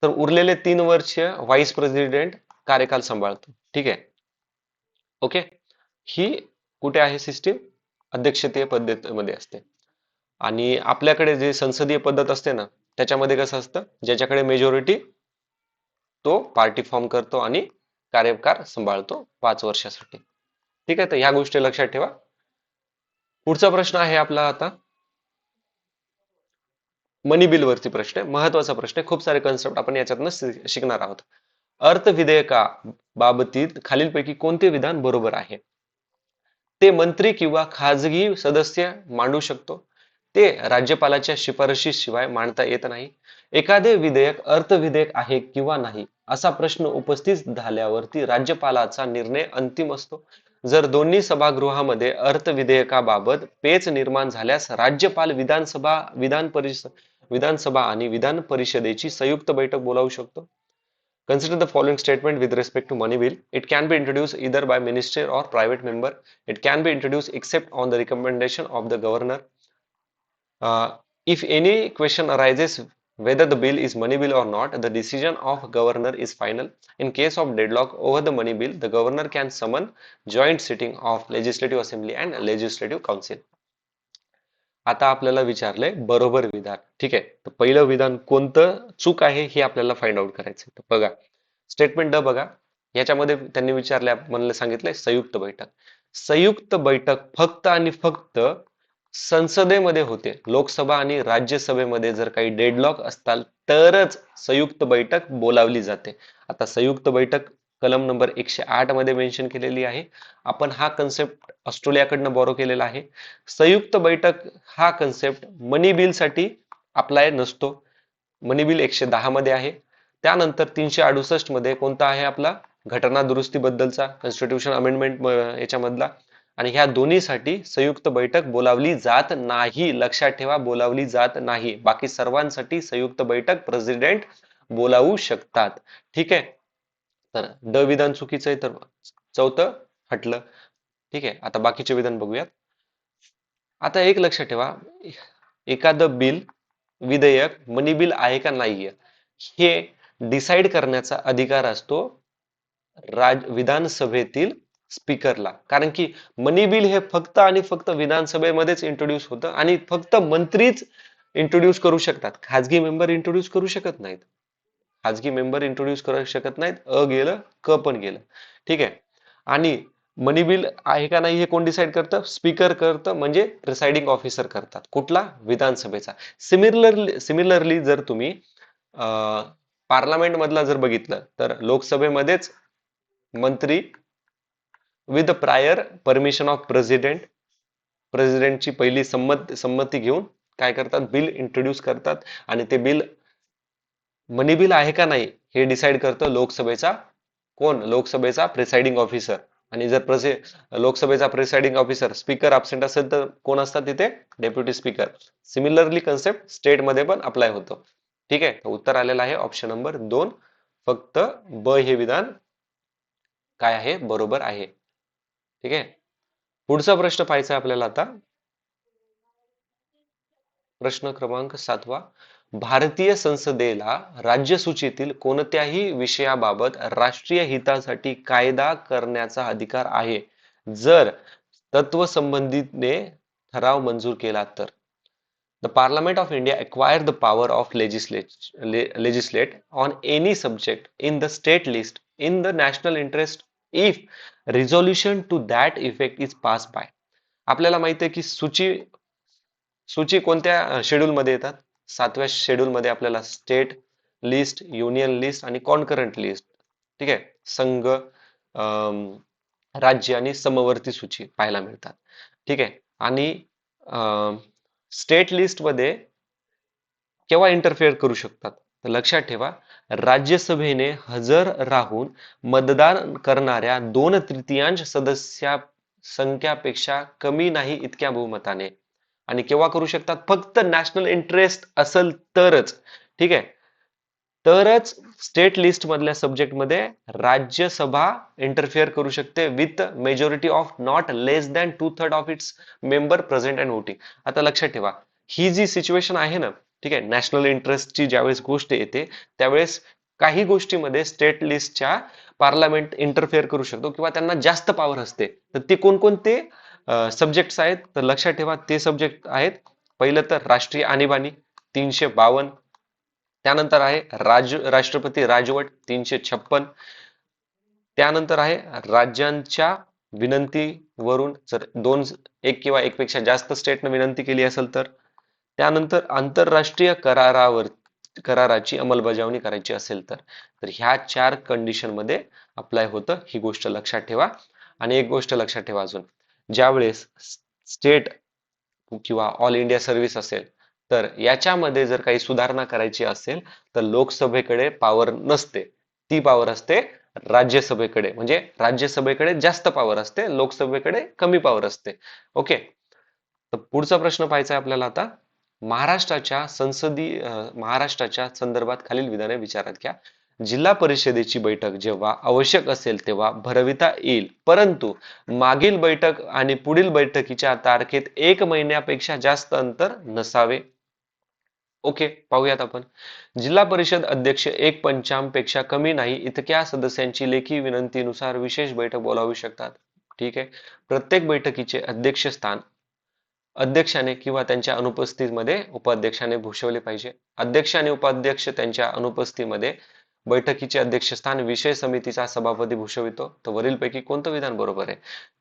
तर उरलेले 3 वर्ष व्हाईस प्रेसिडेंट कार्यकाल सांभाळतो. ठीक आहे, ओके. ही कुठे आहे सिस्टीम? अध्यक्षीय पद्धतीमध्ये असते. आणि आपल्याकडे जे संसदीय पद्धत असते ना, त्याच्यामध्ये कसं असतं, ज्याच्याकडे मेजॉरिटी तो पार्टी फॉर्म करतो आणि कार्यकाळ सांभाळतो 5 वर्षासाठी. ठीक आहे, तर ह्या गोष्टी लक्षात ठेवा. पुढचा प्रश्न आहे आपला आता मनी बिल वरती प्रश्न आहे, महत्वाचा प्रश्न आहे. खूप सारे कन्सेप्ट आपण याच्यातनं शिकणार आहोत. अर्थविधेयकाबाबतीत खालीलपैकी कोणते विधान बरोबर आहे? ते मंत्री किंवा खाजगी सदस्य मांडू शकतो. ते राज्यपालाच्या शिफारशीशिवाय मांडता येत नाही. एखादे विधेयक अर्थविधेयक आहे किंवा नाही असा प्रश्न उपस्थित झाल्यावरती राज्यपालाचा निर्णय अंतिम असतो. जर दोन्ही सभागृहामध्ये अर्थविधेयकाबाबत पेच निर्माण झाल्यास राज्यपाल विधानसभा आणि विधान परिषदेची संयुक्त बैठक बोलावू शकतो. Consider the following statement with respect to money bill. It can be introduced either by minister or private member. It can be introduced except on the recommendation of the governor. If any question arises whether the bill is money bill or not, the decision of governor is final. In case of deadlock over the money bill, the governor can summon joint sitting of legislative assembly and legislative council. आता आपल्याला विचारलंय बरोबर विधान. ठीक आहे, तर पहिलं विधान कोणतं चूक आहे हे आपल्याला फाइंड आउट करायचंय. तर बघा स्टेटमेंट ड बघा, याच्यामध्ये त्यांनी विचारले, म्हणले सांगितलंय संयुक्त बैठक. संयुक्त बैठक फक्त आणि फक्त संसदेमध्ये होते. लोकसभा आणि राज्यसभेमध्ये जर काही डेडलॉक असतात तरच संयुक्त बैठक बोलावली जाते. आता संयुक्त बैठक कलम नंबर 108 मध्ये मेन्शन केलेली आहे. आपण हा कन्सेप्ट ऑस्ट्रेलियाकडनं बॉरो केलेला आहे. संयुक्त बैठक हा कन्सेप्ट मनी बिल साठी अप्लाय नसतो. मनी बिल 110 मध्ये आहे. त्यानंतर 368 मध्ये कोणता आहे आपला घटना दुरुस्ती बद्दलचा कॉन्स्टिट्यूशन अमेंडमेंट याच्यामधला. आणि ह्या दोन्हीसाठी संयुक्त बैठक बोलावली जात नाही. लक्षात ठेवा, बोलावली जात नाही. बाकी सर्वांसाठी संयुक्त बैठक प्रेसिडेंट बोलावू शकतात. ठीक आहे, तर ड विधान चुकीचं आहे, तर चौथं हटलं. ठीक आहे, आता बाकीचे विधान बघूयात. आता एक लक्षात ठेवा, एखादं बिल विधेयक मनी बिल आहे का नाहीये हे डिसाइड करण्याचा अधिकार असतो विधानसभेतील स्पीकरला. कारण की मनी बिल हे फक्त आणि फक्त विधानसभेमध्येच इंट्रोड्यूस होतं आणि फक्त मंत्रीच इंट्रोड्यूस करू शकतात. खाजगी मेंबर इंट्रोड्यूस करू शकत नाहीत. खाजगी मेंबर इंट्रोड्यूस करू शकत नाहीत. अ गेलं, क पण गेलं. ठीक आहे, आणि मनी बिल आहे का नाही हे कोण डिसाइड करतं? स्पीकर करतं, म्हणजे प्रिसाइडिंग ऑफिसर करतात. कुठला? विधानसभेचा. सिमिलरली जर तुम्ही पार्लमेंट मधला जर बघितलं तर लोकसभेमध्येच मंत्री विथ प्रायर परमिशन ऑफ प्रेसिडेंटची पहिली संमती घेऊन काय करतात? बिल इंट्रोड्यूस करतात. आणि ते बिल मनी बिल आहे का नाही हे डिसाइड करतं लोकसभेचा कोण? लोकसभेचा प्रिसाइडिंग ऑफिसर. आणि जर लोकसभेचा प्रिसाइडिंग ऑफिसर स्पीकर अब्सेंट असेल तर कोण असतात तिथे? Deputy speaker. Similarly concept state मध्ये पण अप्लाय होतो. ठीक आहे, उत्तर आलेलं आहे ऑप्शन नंबर 2. फक्त ब हे विधान काय आहे? बरोबर आहे. ठीक आहे, पुढचा प्रश्न पाहायचा आपल्याला आता. प्रश्न क्रमांक 7. भारतीय संसदेला राज्यसूचीतील कोणत्याही विषयाबाबत राष्ट्रीय हितासाठी कायदा करण्याचा अधिकार आहे जर तत्वसंबंधीने ठराव मंजूर केला तर. The Parliament of India acquired the power of legislate on any subject in the state list in the national interest if resolution to that effect is passed by. आपल्याला माहिती आहे की सूची कोणत्या शेड्यूल मध्ये येतात? 7व्या शेड्यूल मध्ये आपल्याला स्टेट लिस्ट, युनियन लिस्ट आणि कॉन्करंट लिस्ट, ठीक आहे, संघ, राज्य आणि समवर्ती सूची पाहायला मिळतात. ठीक आहे, आणि स्टेट लिस्ट मध्ये केव्हा इंटरफेअर करू शकतात? तर लक्षात ठेवा, राज्यसभेने हजर राहून मतदान करणाऱ्या 2/3 सदस्य संख्यापेक्षा कमी नाही इतक्या बहुमताने. आणि केव्हा करू शकतात? फक्त नॅशनल इंटरेस्ट असेल तरच. ठीक आहे, तरच स्टेट लिस्ट मधल्या सब्जेक्ट मध्ये राज्यसभा इंटरफेअर करू शकते with majority of not less than 2/3 of its member present and voting. आता लक्षात ठेवा, ही जी सिच्युएशन आहे ना, ठीक आहे, नॅशनल इंटरेस्टची ज्यावेळेस गोष्ट येते त्यावेळेस काही गोष्टीमध्ये स्टेट लिस्टच्या पार्लमेंट इंटरफेअर करू शकतो किंवा त्यांना जास्त पॉवर असते. तर ते कोणकोणते सब्जेक्ट्स आहेत? तर लक्षात ठेवा, ते सब्जेक्ट आहेत, पहिलं तर राष्ट्रीय आणीबाणी 352, त्यानंतर आहे राष्ट्रपती राजवट 356, त्यानंतर आहे राज्यांच्या विनंतीवरून जर एक किंवा एकपेक्षा जास्त स्टेटने विनंती केली असेल तर, त्यानंतर आंतरराष्ट्रीय कराराची अंमलबजावणी करायची असेल तर ह्या 4 कंडिशन मध्ये अप्लाय होतं, ही गोष्ट लक्षात ठेवा. आणि एक गोष्ट लक्षात ठेवा अजून, ज्यावेळेस स्टेट किंवा ऑल इंडिया सर्व्हिस असेल, तर याच्यामध्ये जर काही सुधारणा करायची असेल तर लोकसभेकडे पॉवर नसते, ती पॉवर असते राज्यसभेकडे. म्हणजे राज्यसभेकडे जास्त पॉवर असते, लोकसभेकडे कमी पॉवर असते. ओके. तर पुढचा प्रश्न पाहायचा आहे आपल्याला आता. महाराष्ट्राच्या संदर्भात खालील विधाने विचारात घ्या. जिल्हा परिषदेची बैठक जेव्हा आवश्यक असेल तेव्हा भरविता येईल, परंतु मागील बैठक आणि पुढील बैठकीच्या तारखेत 1 महिन्यापेक्षा जास्त अंतर नसावे. ओके, पाहूयात आपण. जिल्हा परिषद अध्यक्ष 1/5 पेक्षा कमी नाही इतक्या सदस्यांची लेखी विनंतीनुसार विशेष बैठक बोलावू शकतात. ठीक आहे. प्रत्येक बैठकीचे अध्यक्षस्थान अध्यक्षाने किंवा त्यांच्या अनुपस्थितीमध्ये उपाध्यक्षाने भूषवले पाहिजे. अध्यक्ष आणि उपाध्यक्ष त्यांच्या अनुपस्थितीमध्ये बैठकीचे अध्यक्षस्थान विषय समितीचा सभापती भूषवितो. तर वरीलपैकी कोणतं विधान बरोबर आहे?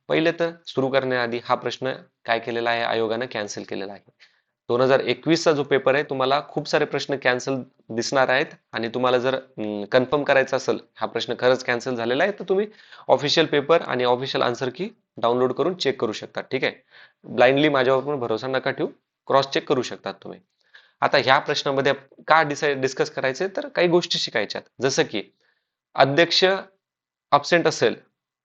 पहिले तर सुरू करण्याआधी हा प्रश्न काय केलेला आहे, आयोगाने कॅन्सल केलेला आहे. 2021चा जो पेपर आहे, तुम्हाला खूप सारे प्रश्न कॅन्सल दिसणार आहेत. आणि तुम्हाला जर कन्फर्म करायचं असेल हा प्रश्न खरंच कॅन्सल झालेला आहे, तर तुम्ही ऑफिशियल पेपर आणि ऑफिशियल आन्सर की डाउनलोड करून चेक करू शकता. ठीक आहे. ब्लाइंडली माझ्यावर पण भरोसा नका ठेवू, क्रॉस चेक करू शकतात तुम्ही. आता ह्या प्रश्नामध्ये का डिस्कस करायचे, तर काही गोष्टी शिकायच्यात. जसं की अध्यक्ष अब्सेंट असेल,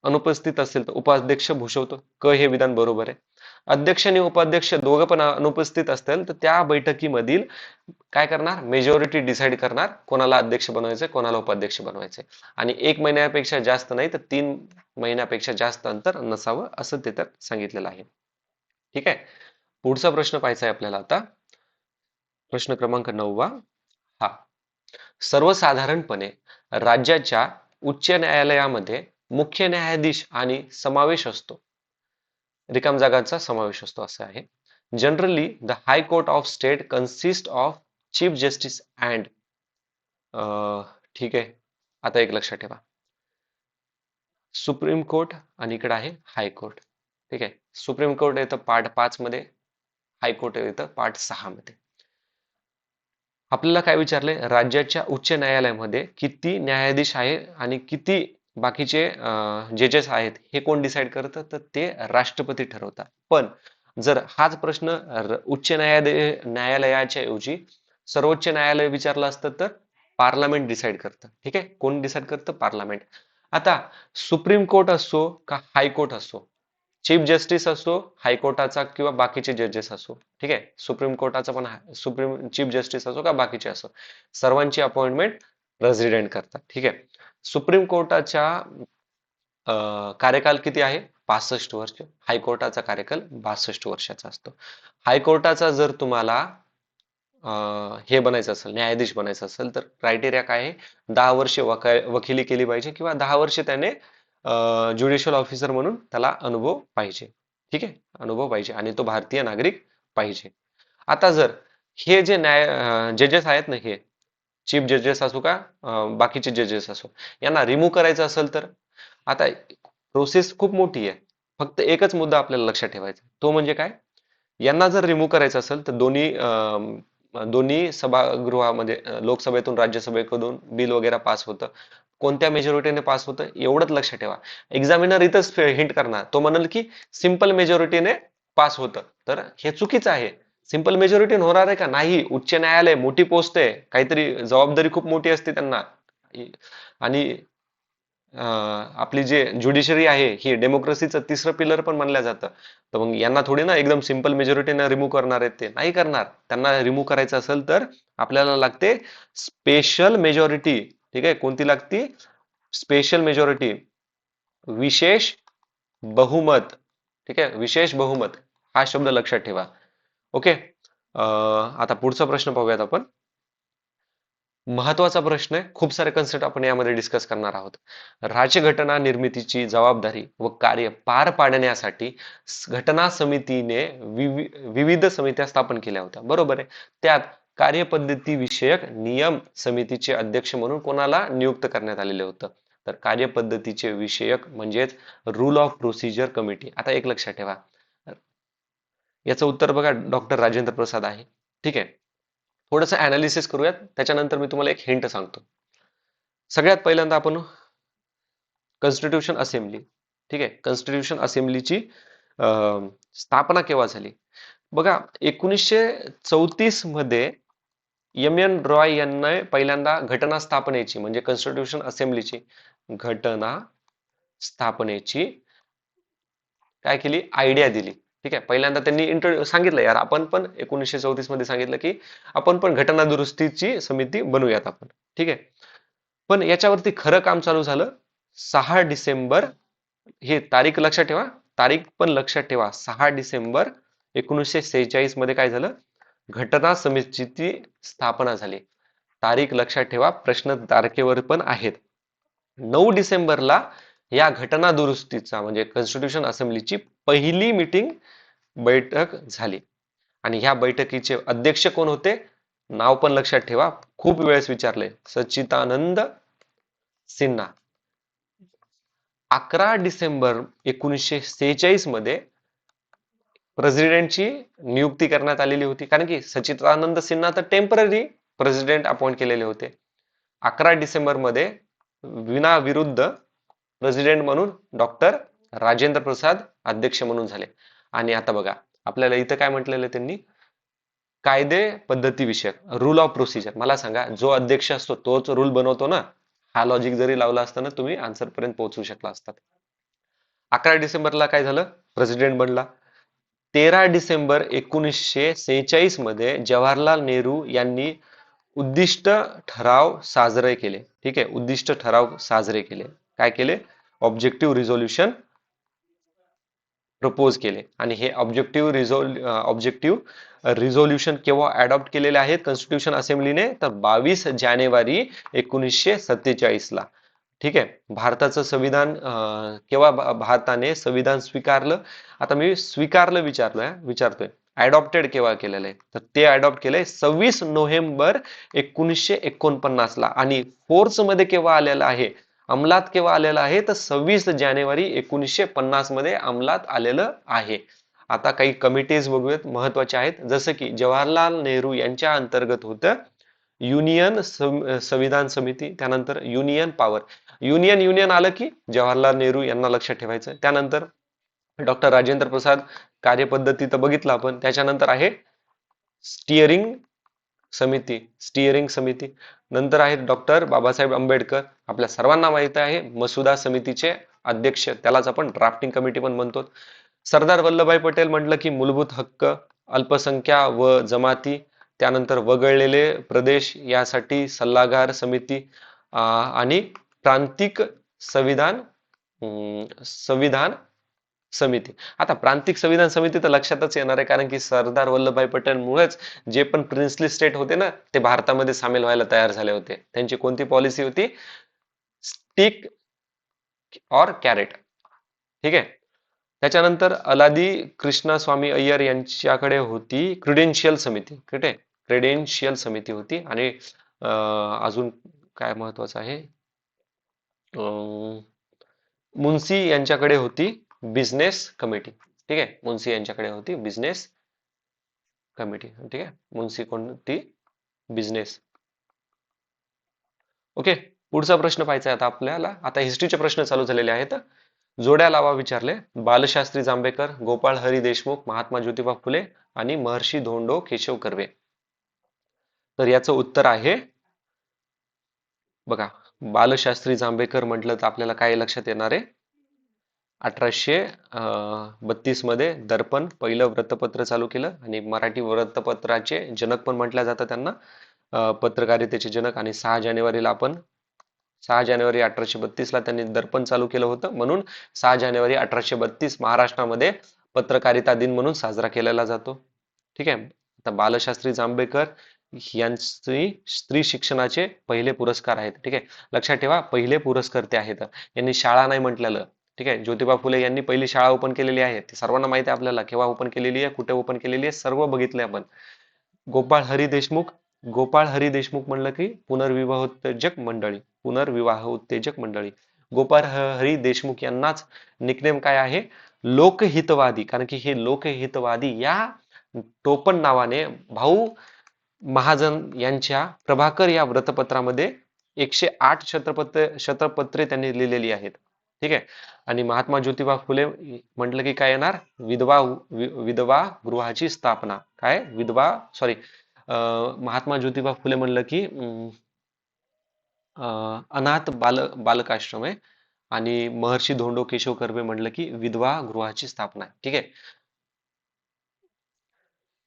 अनुपस्थित असेल तर उपाध्यक्ष भूषवतो. हे विधान बरोबर आहे. अध्यक्ष आणि उपाध्यक्ष दोघं पण अनुपस्थित असतील तर त्या बैठकीमधील काय करणार, मेजॉरिटी डिसाईड करणार कोणाला अध्यक्ष बनवायचं, कोणाला उपाध्यक्ष बनवायचं. आणि 1 महिन्यापेक्षा जास्त नाही तर 3 महिन्यापेक्षा जास्त अंतर नसावं असं ते तर सांगितलेलं आहे. ठीक आहे. पुढचा प्रश्न पाहायचा आहे आपल्याला आता. प्रश्न क्रमांक 9. हा, सर्वसाधारणपणे राज्याच्या उच्च न्यायालयामध्ये मुख्य न्यायाधीश आणि समावेश असतो, रिकाम जागांचा समावेश असतो असं आहे. Generally the high court of state consist of chief justice and ठीक आहे. आता एक लक्षात ठेवा, सुप्रीम कोर्ट आणि इकडे आहे हाय कोर्ट. ठीक आहे. सुप्रीम कोर्ट येतं पार्ट 5 मध्ये, हायकोर्ट येतं पार्ट 6 मध्ये. आपल्याला काय विचारले, राज्याच्या उच्च न्यायालयामध्ये किती न्यायाधीश आहे आणि किती बाकीचे जजेस आहेत हे कोण डिसाईड करतं, तर ते राष्ट्रपती ठरवतात. पण जर हाच प्रश्न उच्च न्यायालयाच्या ऐवजी सर्वोच्च न्यायालय विचारलं असतं तर पार्लमेंट डिसाईड करतं. ठीक आहे. कोण डिसाईड करतं? पार्लमेंट. आता सुप्रीम कोर्ट असो का हायकोर्ट असो, चीफ जस्टिस असो हायकोर्टाचा किंवा बाकीचे जजेस असो, ठीक आहे, सुप्रीम कोर्टाचा पण सुप्रीम चीफ जस्टिस असो का बाकीचे असो, सर्वांची अपॉइंटमेंट प्रेसिडेंट करतात. ठीक आहे. सुप्रीम कोर्टाच्या कार्यकाल किती आहे? 65 वर्ष. हायकोर्टाचा कार्यकाल 62 वर्षाचा असतो. हायकोर्टाचा जर तुम्हाला हे बनायचं असेल, न्यायाधीश बनायचं असेल, तर क्रायटेरिया काय आहे? 10 वर्ष वकिली केली पाहिजे किंवा 10 वर्ष त्याने ज्युडिशियल ऑफिसर म्हणून त्याला अनुभव पाहिजे. ठीक आहे. अनुभव पाहिजे आणि तो भारतीय नागरिक पाहिजे. आता जर हे जे जजेस आहेत ना, हे चीफ जजेस असो का बाकीचे जजेस असो, यांना रिमूव्ह करायचं असेल तर आता प्रोसेस खूप मोठी आहे. फक्त एकच मुद्दा आपल्याला लक्षात ठेवायचा, तो म्हणजे काय, यांना जर रिमूव्ह करायचं असेल तर दोन्ही सभागृहामध्ये लोकसभेतून राज्यसभेकडून बिल वगैरे पास होतं. कोणत्या मेजॉरिटीने पास होतं एवढंच लक्षात ठेवा. एक्झामिनर इथंच हिंट करणार, तो म्हणेल की सिंपल मेजॉरिटीने पास होतं, तर हे चुकीचं आहे. सिंपल मेजॉरिटी होणार आहे का? नाही. उच्च न्यायालय मोठी पोस्ट आहे, काहीतरी जबाबदारी खूप मोठी असते त्यांना. आणि आपली जे ज्युडिशरी आहे ही डेमोक्रेसीचं तिसरं पिलर पण मानलं जातं. तर मग यांना थोडी ना एकदम सिंपल मेजॉरिटीने रिमूव्ह करणार आहेत, ते नाही करणार. त्यांना रिमूव्ह करायचं असेल तर आपल्याला लागते स्पेशल मेजॉरिटी. ठीक आहे. कोणती लागती? स्पेशल मेजॉरिटी, विशेष बहुमत. ठीक आहे. विशेष बहुमत हा शब्द लक्षात ठेवा. ओके. आता पुढचा प्रश्न पाहूयात आपण. महत्वाचा प्रश्न आहे, खूप सारे कन्सेप्ट आपण यामध्ये डिस्कस करणार आहोत. राज्यघटना निर्मितीची जबाबदारी व कार्य पार पाडण्यासाठी घटना समितीने विविध समित्या स्थापन केल्या होत्या, बरोबर आहे. त्यात कार्यपद्धती विषयक नियम समितीचे अध्यक्ष म्हणून कोणाला नियुक्त करण्यात आलेले होतं, तर कार्यपद्धतीचे विषयक म्हणजेच रूल ऑफ प्रोसिजर कमिटी. आता एक लक्षात ठेवा, याचं उत्तर बघा डॉक्टर राजेंद्र प्रसाद आहे. ठीक आहे. थोडंसं अनालिसिस करूयात, त्याच्यानंतर मी तुम्हाला एक हिंट सांगतो. सगळ्यात पहिल्यांदा आपण कॉन्स्टिट्यूशन असेंब्ली, ठीक आहे, कॉन्स्टिट्यूशन असेंब्लीची स्थापना केव्हा झाली बघा. 1934 मध्ये एम एन रॉय यांना पहिल्यांदा घटना स्थापनेची म्हणजे कॉन्स्टिट्यूशन असेंब्लीची घटना स्थापनेची काय केली, आयडिया दिली. ठीक आहे, पहिल्यांदा त्यांनी सांगितलं यार आपण पण 1934 मध्ये सांगितलं की आपण पण घटना दुरुस्तीची समिती बनवूयात आपण. ठीक आहे, पण याच्यावरती खरं काम चालू झालं 6 डिसेंबर, हे तारीख लक्षात ठेवा, तारीख पण लक्षात ठेवा, 6 डिसेंबर 1946 मध्ये काय झालं, घटना समितीची स्थापना झाली. तारीख लक्षात ठेवा, प्रश्न तारखेवर पण आहेत. 9 डिसेंबरला या घटना दुरुस्तीचा म्हणजे कॉन्स्टिट्यूशन असेंब्लीची पहिली मीटिंग बैठक झाली आणि ह्या बैठकीचे अध्यक्ष कोण होते, नाव पण लक्षात ठेवा, खूप वेळेस विचारले, सच्चिदानंद सिन्हा. 11 डिसेंबर 1946 मध्ये प्रेसिडेंटची नियुक्ती करण्यात आलेली होती, कारण की सच्चिदानंद सिन्हा तर टेम्पररी प्रेसिडेंट अपॉइंट केलेले होते. 11 डिसेंबर मध्ये विना विरुद्ध प्रेसिडेंट म्हणून डॉक्टर राजेंद्र प्रसाद अध्यक्ष म्हणून झाले. आणि आता बघा आपल्याला इथं काय म्हटलेलं त्यांनी, कायदे पद्धती विषयक रूल ऑफ प्रोसिजर. मला सांगा, जो अध्यक्ष असतो तोच रूल बनवतो ना, हा लॉजिक जरी लावला असताना तुम्ही आन्सर पर्यंत पोहोचू शकला असतात. 11 डिसेंबरला काय झालं, प्रेसिडेंट बनला. 13 डिसेंबर 1946 मध्ये जवाहरलाल नेहरू यांनी उद्दिष्ट ठराव साजरे केले. ठीक आहे, उद्दिष्ट ठराव साजरे केले, काय केले, ऑब्जेक्टिव्ह रिझोल्युशन प्रपोज केले. आणि हे ऑब्जेक्टिव्ह रिझोल्युशन केव्हा अडॉप्ट केलेले आहेत कॉन्स्टिट्यूशन असेंब्लीने, तर 22 जानेवारी 1947 ला. ठीक आहे, भारताचं संविधान केव्हा भारताने संविधान स्वीकारलं, आता मी स्वीकारलं विचारतोय, अडॉप्टेड केव्हा केलेलं आहे, तर ते अडॉप्ट केलंय 26 नोव्हेंबर 1949 ला. आणि फोर्स मध्ये केव्हा आलेलं आहे, अंमलात केव्हा आलेलं आहे, तर 26 जानेवारी 1950 मध्ये अंमलात आलेलं आहे. आता काही कमिटीज बघूयात महत्वाच्या आहेत, जसं की जवाहरलाल नेहरू यांच्या अंतर्गत होतं युनियन संविधान समिती, त्यानंतर युनियन पॉवर, युनियन आलं की जवाहरलाल नेहरू यांना लक्षात ठेवायचं. त्यानंतर डॉक्टर राजेंद्र प्रसाद कार्यपद्धती तर बघितलं आपण, त्याच्यानंतर आहे स्टिअरिंग समिती, नंतर आहेत डॉक्टर बाबासाहेब आंबेडकर, आपल्या सर्वांना माहित आहे मसुदा समितीचे अध्यक्ष, त्यालाच आपण ड्राफ्टिंग कमिटी पण म्हणतो. सरदार वल्लभभाई पटेल म्हटलं की मूलभूत हक्क, अल्पसंख्या व जमाती, त्यानंतर वगळलेले प्रदेश यासाठी सल्लागार समिती, आणि प्रांतिक संविधान संविधान समिती. आता प्रांतिक संविधान समिती तर लक्षातच येणार आहे, कारण की सरदार वल्लभभाई पटेल मुळेच जे पण प्रिन्सली स्टेट होते ना, ते भारतामध्ये सामील व्हायला तयार झाले होते. त्यांची कोणती पॉलिसी होती, स्टिक और कॅरेट. ठीक आहे, त्याच्यानंतर अलादी कृष्णा स्वामी अय्यर यांच्याकडे होती क्रिडेन्शियल समिती. ठीक आहे, क्रिडेन्शियल समिती होती. आणि अजून काय महत्वाचं आहे, मुन्सी यांच्याकडे होती बिझनेस कमिटी. ठीक आहे, मुन्सी यांच्याकडे होती बिझनेस कमिटी. ठीक आहे, मुन्सी कोणती, बिझनेस. ओके, पुढचा प्रश्न पाहायचा आहे आता आपल्याला. आता हिस्ट्रीचे प्रश्न चालू झालेले आहेत. जोड्या लावा विचारले, बालशास्त्री जांभेकर, गोपाळ हरी देशमुख, महात्मा ज्योतिबा फुले आणि महर्षी धोंडो केशव कर्वे. तर याचं उत्तर आहे बघा, बालशास्त्री जांभेकर म्हटलं तर आपल्याला काय लक्षात येणार आहे, 1832 मध्ये दर्पण पहिलं वृत्तपत्र चालू केलं आणि मराठी वृत्तपत्राचे जनक पण म्हटलं जातं त्यांना, पत्रकारितेचे जनक. आणि 6 जानेवारीला आपण 6 जानेवारी 1832 ला त्यांनी दर्पण चालू केलं होतं, म्हणून 6 जानेवारी 1832 महाराष्ट्रामध्ये पत्रकारिता दिन म्हणून साजरा केला जातो. ठीक आहे, आता बालशास्त्री जांभेकर यांची स्त्री शिक्षणाचे पहिले पुरस्कार आहेत. ठीक आहे, लक्षात ठेवा, पहिले पुरस्कार ते आहेत, यांनी शाळा नाही म्हटलेलं. ठीक आहे, ज्योतिबा फुले यांनी पहिली शाळा ओपन केलेली आहे, ते सर्वांना माहिती आहे आपल्याला, केव्हा ओपन केलेली आहे, कुठे ओपन केलेली आहे, सर्व बघितले आपण. गोपाळ हरी देशमुख म्हणलं की पुनर्विवाह उत्तेजक मंडळी. गोपाळ हरी देशमुख यांनाच निकनेम काय आहे, लोकहितवादी, कारण की हे लोकहितवादी या टोपण नावाने भाऊ महाजन यांच्या प्रभाकर या वृत्तपत्रामध्ये 108 शतपत्रे त्यांनी लिहिलेली आहेत. ठीक आहे. आणि महात्मा ज्योतिबा फुले म्हटलं की काय येणार? विधवा गृहाची स्थापना. काय? सॉरी, महात्मा ज्योतिबा फुले म्हणलं की अनाथ बालकाश्रम आहे. आणि महर्षी धोंडो केशव कर्वे म्हटलं की विधवा गृहाची स्थापना आहे. ठीक आहे.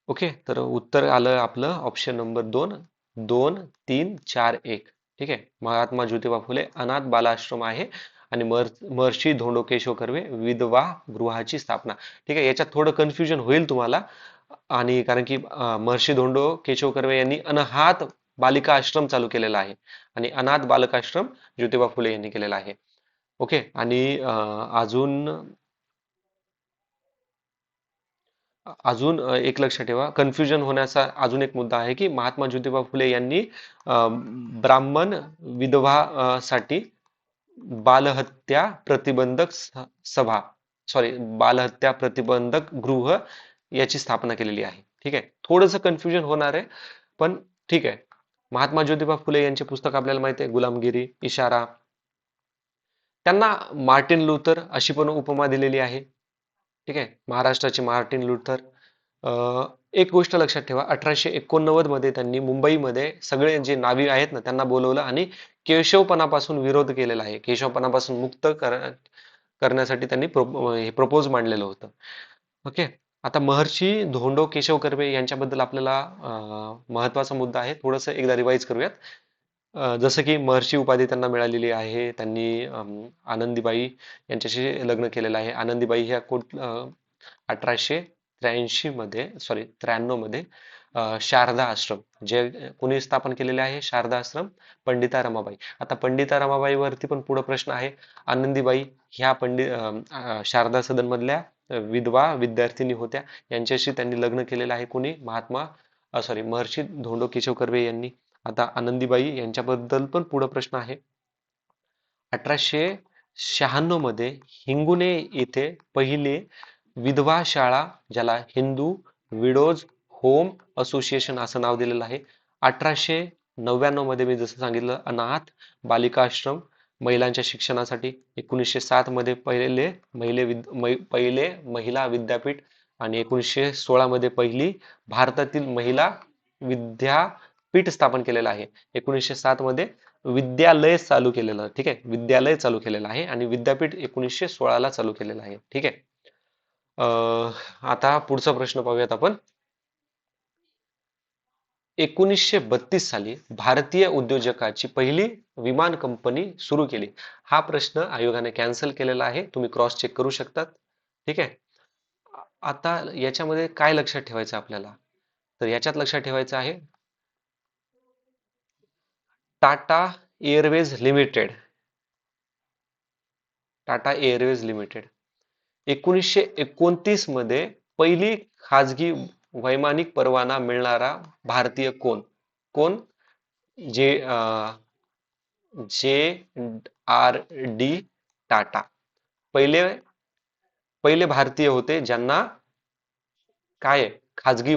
ओके, तर उत्तर आलं आपलं ऑप्शन नंबर 2, 2, 3, 4, 1. ठीक आहे. महात्मा ज्योतिबा फुले अनाथ बालाश्रम आहे आणि महर्षी धोंडो केशव कर्वे विधवा गृहाची स्थापना. ठीक आहे. याच्यात थोडं कन्फ्युजन होईल तुम्हाला, आणि कारण की महर्षी धोंडो केशव कर्वे यांनी अनाथ बालिका आश्रम चालू केलेला आहे आणि अनाथ बालकाश्रम ज्योतिबा फुले यांनी केलेला आहे. ओके. आणि अजून अजून एक लक्षात ठेवा, कन्फ्युजन होण्याचा अजून एक मुद्दा आहे की महात्मा ज्योतिबा फुले यांनी ब्राह्मण विधवा साठी बालहत्या प्रतिबंधक सभा, सॉरी, बालहत्या प्रतिबंधक गृह याची स्थापना केलेली आहे. ठीक आहे. थोडंसं कन्फ्युजन होणार आहे, पण ठीक आहे. महात्मा ज्योतिबा फुले यांचे पुस्तक आपल्याला माहिती आहे, गुलामगिरी, इशारा. त्यांना मार्टिन लुथर अशी पण उपमा दिलेली आहे. ठीक आहे. महाराष्ट्राचे मार्टिन लुथर. एक गोष्ट लक्षात ठेवा, 1889 मध्ये त्यांनी मुंबईमध्ये सगळे जे नावी आहेत ना त्यांना बोलवलं आणि केशवपणापासून विरोध केलेला आहे. केशवपणापासून मुक्त करण्यासाठी त्यांनी हे प्रपोज मांडलेलं होतं. ओके. आता महर्षी धोंडो केशव कर्वे यांच्याबद्दल आपल्याला महत्वाचा मुद्दा आहे, थोडंसं एकदा रिवाइज करूयात. जसं की महर्षी उपाधी त्यांना मिळालेली आहे. त्यांनी आनंदीबाई यांच्याशी लग्न केलेलं आहे. आनंदीबाई ह्या 1883 मध्ये, सॉरी 93 मध्ये शारदा आश्रम जे कोणी स्थापन केलेले आहे, शारदा आश्रम, पंडिता रमाबाई. आता पंडिता रमाबाई वरती पण पुढे प्रश्न आहे. आनंदीबाई ह्या शारदा सदन मधल्या विधवा विद्यार्थिनी होत्या. यांच्याशी त्यांनी लग्न केलेलं आहे. कोणी? सॉरी, महर्षी धोंडो केशव कर्वे यांनी. आता आनंदीबाई यांच्याबद्दल पण पुढे प्रश्न आहे. 1896 मध्ये हिंगुने येथे पहिली विधवा शाळा, ज्याला हिंदू विडोज होम असोसिएशन असं नाव दिलेलं आहे. 1899 मध्ये मी जसं सांगितलं अनाथ बालिकाश्रम महिलांच्या शिक्षणासाठी. 1907 मध्ये पहिले महिला विद्यापीठ आणि 1916 मध्ये पहिली भारतातील महिला विद्यापीठ स्थापन केलेलं आहे. 1907 मध्ये विद्यालय चालू केलेलं. ठीक आहे. विद्यालय चालू केलेलं आहे आणि विद्यापीठ 1916 ला चालू केलेलं आहे. ठीक आहे. आता पुढचा प्रश्न पाहूयात आपण. 1932 साली भारतीय उद्योजकाची पहिली विमान कंपनी सुरू केली. हा प्रश्न आयोगाने कॅन्सल केलेला आहे. तुम्ही क्रॉस चेक करू शकतात. ठीक आहे. आता याच्यामध्ये काय लक्षात ठेवायचं आपल्याला, तर याच्यात लक्षात ठेवायचं आहे Tata airways limited. Tata airways limited 1929 मध्ये पहिली खाजगी वैमानिक परवाना मिळणारा भारतीय कोण? कोण? जे जे आर डी टाटा पहिले पहिले भारतीय होते ज्यांना काय खाजगी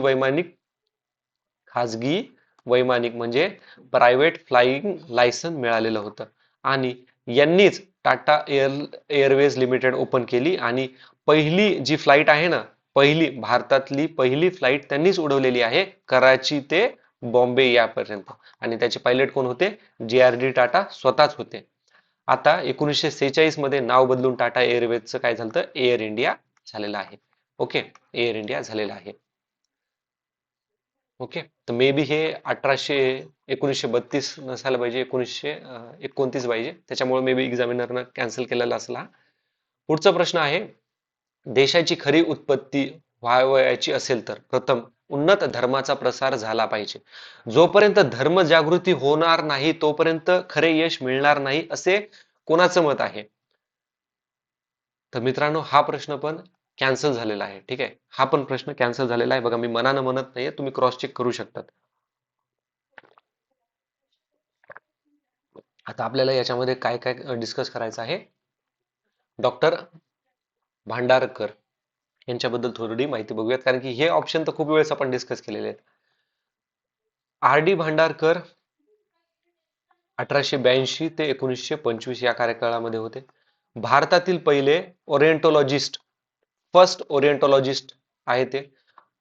वैमानिक म्हणजे प्रायव्हेट फ्लाइंग लायसन मिळालेलं होतं. आणि यांनीच टाटा एअरवेज लिमिटेड ओपन केली आणि पहिली जी फ्लाईट आहे ना, भारतातली पहिली फ्लाईट त्यांनीच उडवलेली आहे, कराची ते बॉम्बे यापर्यंत. आणि त्याचे पायलट कोण होते? जे आर डी टाटा स्वतःच होते. आता 1946 मध्ये नाव बदलून टाटा एअरवेजचं काय झालं? एअर इंडिया झालेलं आहे. ओके. एअर इंडिया झालेलं आहे. ओके. तर मे बी हे 1932 नसायला पाहिजे, 1929 पाहिजे. त्याच्यामुळे मे बी एक्झामिनरनं कॅन्सल केलेला असला. पुढचा प्रश्न आहे, देशाची खरी उत्पत्ती व्हावयाची असेल तर प्रथम उन्नत धर्माचा प्रसार झाला पाहिजे. जोपर्यंत धर्म जागृती होणार नाही तोपर्यंत खरे यश मिळणार नाही, असे कोणाचं मत आहे? तर मित्रांनो, हा प्रश्न पण कॅन्सल झालेला आहे. ठीक आहे. हा पण प्रश्न कॅन्सल झालेला आहे. बघा, मी मनानं म्हणत नाहीये, तुम्ही क्रॉस चेक करू शकतात. आता आपल्याला याच्यामध्ये काय काय डिस्कस करायचं आहे? डॉक्टर भांडारकर यांच्याबद्दल थोडी माहिती बघूयात, कारण की हे ऑप्शन तर खूप वेळेस आपण डिस्कस केलेले आहेत. आर डी भांडारकर 1882 ते 1925 या कार्यकाळामध्ये होते. भारतातील पहिले ओरिएंटोलॉजिस्ट, फर्स्ट ओरिएंटोलॉजिस्ट आहे ते.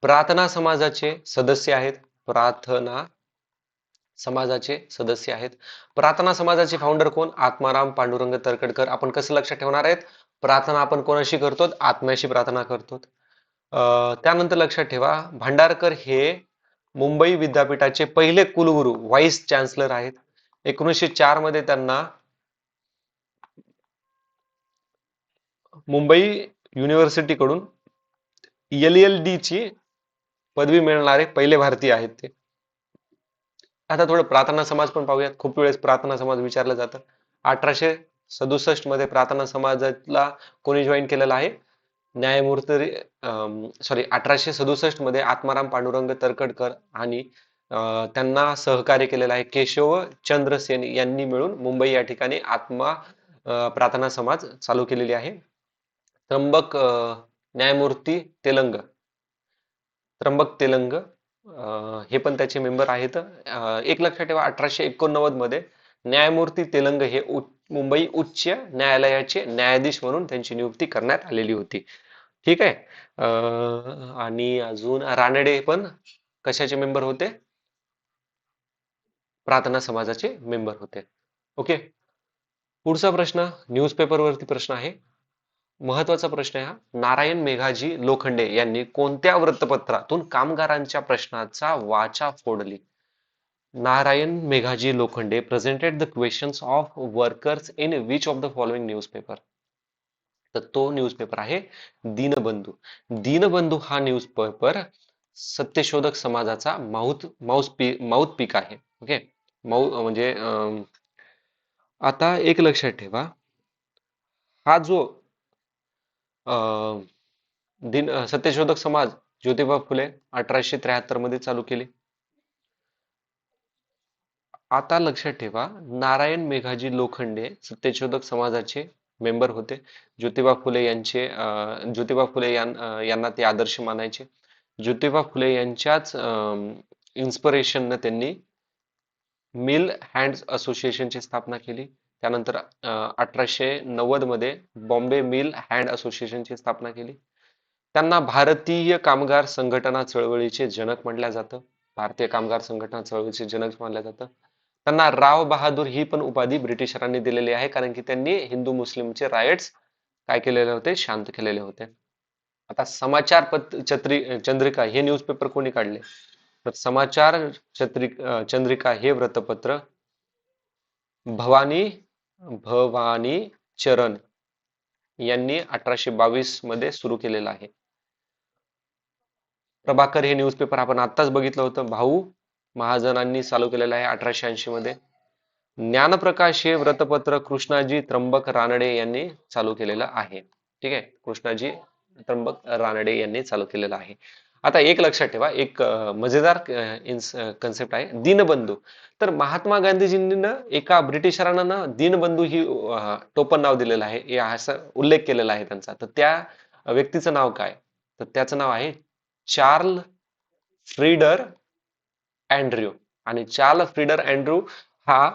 प्रार्थना समाजाचे सदस्य आहेत. प्रार्थना समाजाचे सदस्य आहेत. प्रार्थना समाजाचे फाउंडर कोण? आत्माराम पांडुरंग तरखडकर. आपण कसं लक्षात ठेवणार आहेत? प्रार्थना आपण कोणाशी करतो? आत्म्याशी प्रार्थना करतो. त्यानंतर लक्षात ठेवा, भांडारकर हे मुंबई विद्यापीठाचे पहिले कुलगुरू, व्हाईस चान्सलर आहेत. 1904 मध्ये त्यांना मुंबई युनिव्हर्सिटीकडून LLD ची पदवी मिळणारे पहिले भारतीय आहेत ते. आता थोडं प्रार्थना समाज पण पाहूयात. खूप वेळेस प्रार्थना समाज विचारलं जातं. 1867 मध्ये प्रार्थना समाजाला कोणी जॉईन केलेला आहे? न्यायमूर्ती 1867 मध्ये आत्माराम पांडुरंग तरखडकर आणि त्यांना सहकार्य केलेलं आहे केशव चंद्र सेन यांनी मिळून मुंबई या ठिकाणी आत्मा प्रार्थना समाज चालू केलेली आहे. त्र्यंबक न्यायमूर्ती तेलंग, त्र्यंबक तेलंग हे पण त्याचे मेंबर आहेत. एक लक्षात ठेवा, 1889 मध्ये न्यायमूर्ती तेलंग हे मुंबई उच्च न्यायालयाचे न्यायाधीश म्हणून त्यांची नियुक्ती करण्यात आलेली होती. ठीक आहे. आणि अजून रानडे पण कशाचे मेंबर होते? प्रार्थना समाजाचे मेंबर होते. ओके. पुढचा प्रश्न न्यूजपेपर वरती प्रश्न आहे. महत्वाचा प्रश्न आहे हा. नारायण मेघाजी लोखंडे यांनी कोणत्या वृत्तपत्रातून कामगारांच्या प्रश्नाचा वाचा फोडली? Narayan Meghaji Lokhande presented the questions of workers in which of the following newspaper? तर तो न्यूजपेपर आहे दीनबंधू. दीनबंधू हा न्यूजपेपर सत्यशोधक समाजाचा माउथ पीक आहे. ओके. म्हणजे आता एक लक्षात ठेवा, हा जो सत्यशोधक समाज ज्योतिबा फुले 1873 मध्ये चालू केली. आता लक्षात ठेवा, नारायण मेघाजी लोखंडे सत्यशोधक समाजाचे मेंबर होते. ज्योतिबा फुले यांना ते आदर्श मानायचे. ज्योतिबा फुले यांच्याच इन्स्पिरेशनने त्यांनी मिल हँड्स असोसिएशनची स्थापना केली. त्यानंतर 1890 मध्ये बॉम्बे मिल हँड असोसिएशनची स्थापना केली. त्यांना भारतीय कामगार संघटना चळवळीचे जनक म्हटलं जातं. भारतीय कामगार संघटना चळवळीचे जनक मानलं जातं. त्यांना राव बहादूर ही पण उपाधी ब्रिटिशरांनी दिलेली आहे, कारण की त्यांनी हिंदू मुस्लिमचे रायट्स काय केलेले होते? शांत केलेले होते. आता समाचार चंद्रिका हे न्यूजपेपर कोणी काढले? तर समाचार चंद्रिका हे वृत्तपत्र भवानी चरण यांनी 1822 मध्ये सुरू केलेलं आहे. प्रभाकर हे न्यूजपेपर आपण आत्ताच बघितलं होतं, भाऊ महाजनांनी चालू केलेलं आहे 1880 मध्ये. ज्ञानप्रकाश हे वृत्तपत्र कृष्णाजी त्र्यंबक रानडे यांनी चालू केलेलं आहे. ठीक आहे. कृष्णाजी त्र्यंबक रानडे यांनी चालू केलेलं आहे. आता एक लक्षात ठेवा, एक मजेदार कन्सेप्ट आहे दीनबंधू. तर महात्मा गांधीजींनी एका ब्रिटिशरांना ना दीनबंधू ही टोपण नाव दिलेलं आहे, असा उल्लेख केलेला आहे त्यांचा. तर त्या व्यक्तीचं नाव काय? तर त्याचं नाव आहे चार्ल फ्रीडर अँड्र्यू. आणि चार्ल फ्रीडर अँड्र्यू हा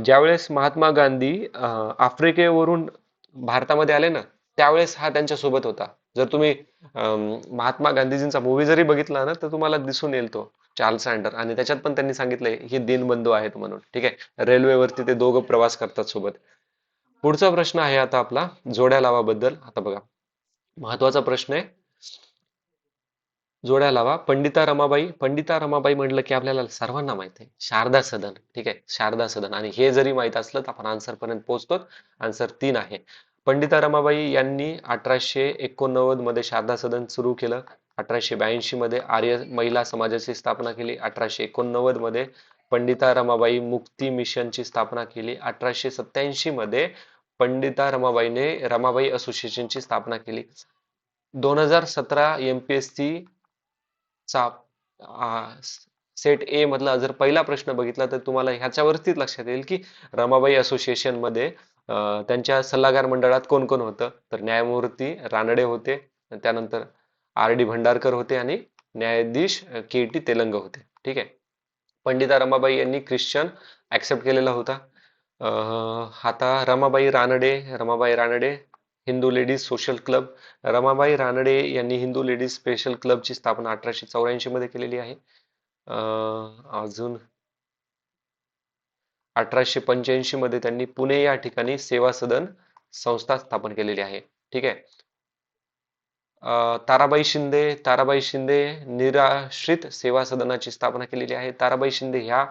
ज्यावेळेस महात्मा गांधी आफ्रिकेवरून भारतामध्ये आले ना, त्यावेळेस हा त्यांच्या सोबत होता. जर तुम्ही महात्मा गांधीजींचा मूवी जरी बघितला ना, तर तुम्हाला दिसून येईल तो चार्ल्स सँडर. आणि त्याच्यात पण त्यांनी सांगितलंय हे दीनबंधू आहेत म्हणून. ठीक आहे. रेल्वेवरती ते दोघं प्रवास करतात सोबत. पुढचा प्रश्न आहे आता आपला जोड्या लावाबद्दल. आता बघा, महत्वाचा प्रश्न आहे जोड्या लावा. पंडिता रमाबाई म्हटलं की आपल्याला सर्वांना माहित आहे शारदा सदन. ठीक आहे. शारदा सदन. आणि हे जरी माहित असलं तर आपण आन्सर पर्यंत पोहोचतो. आन्सर 3 आहे. पंडिता रमाबाई यांनी 1889 मध्ये शारदा सदन सुरू केलं. 1882 मध्ये आर्य महिला समाजाची स्थापना केली. 1889 मध्ये पंडिता रमाबाई मुक्ती मिशनची स्थापना केली. 1887 मध्ये पंडिता रमाबाईने रमाबाई असोसिएशनची स्थापना केली. 2017 MPSC चा सेट ए मधला जर पहिला प्रश्न बघितला तर तुम्हाला ह्याच्यावरतीच लक्षात येईल की रमाबाई असोसिएशन मध्ये त्यांच्या सल्लागार मंडळात कोण कोण होतं? तर न्यायमूर्ती रानडे होते, त्यानंतर RD भांडारकर होते आणि न्यायाधीश KT तेलंग होते. ठीक आहे. पंडिता रमाबाई यांनी ख्रिश्चन ऍक्सेप्ट केलेला होता. आता Ramabai Ranade Hindu ladies social club. Ramabai Ranade यांनी हिंदू लेडीज स्पेशल क्लबची स्थापना 1884 मध्ये केलेली आहे. अजून 1885 मध्ये त्यांनी पुणे या ठिकाणी सेवा सदन संस्था स्थापन केलेली आहे. ठीक आहे. ताराबाई शिंदे निराश्रित सेवा सदनाची स्थापना केलेली आहे. ताराबाई शिंदे ह्या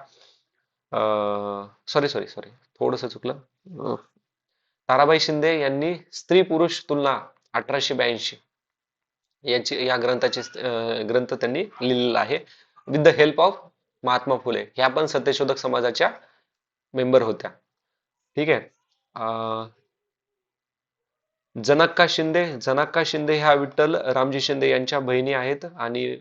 सॉरी सॉरी सॉरी थोडस चुकलं. ताराबाई शिंदे यांनी स्त्री पुरुष तुलना 1882 या ग्रंथ त्यांनी लिहिलेला आहे with the help of Mahatma Phule. ह्या पण सत्यशोधक समाजाच्या मेंबर होत्या. ठीक आहे. जनक्का शिंदे ह्या विठ्ठल रामजी शिंदे यांच्या बहिणी आहेत आणि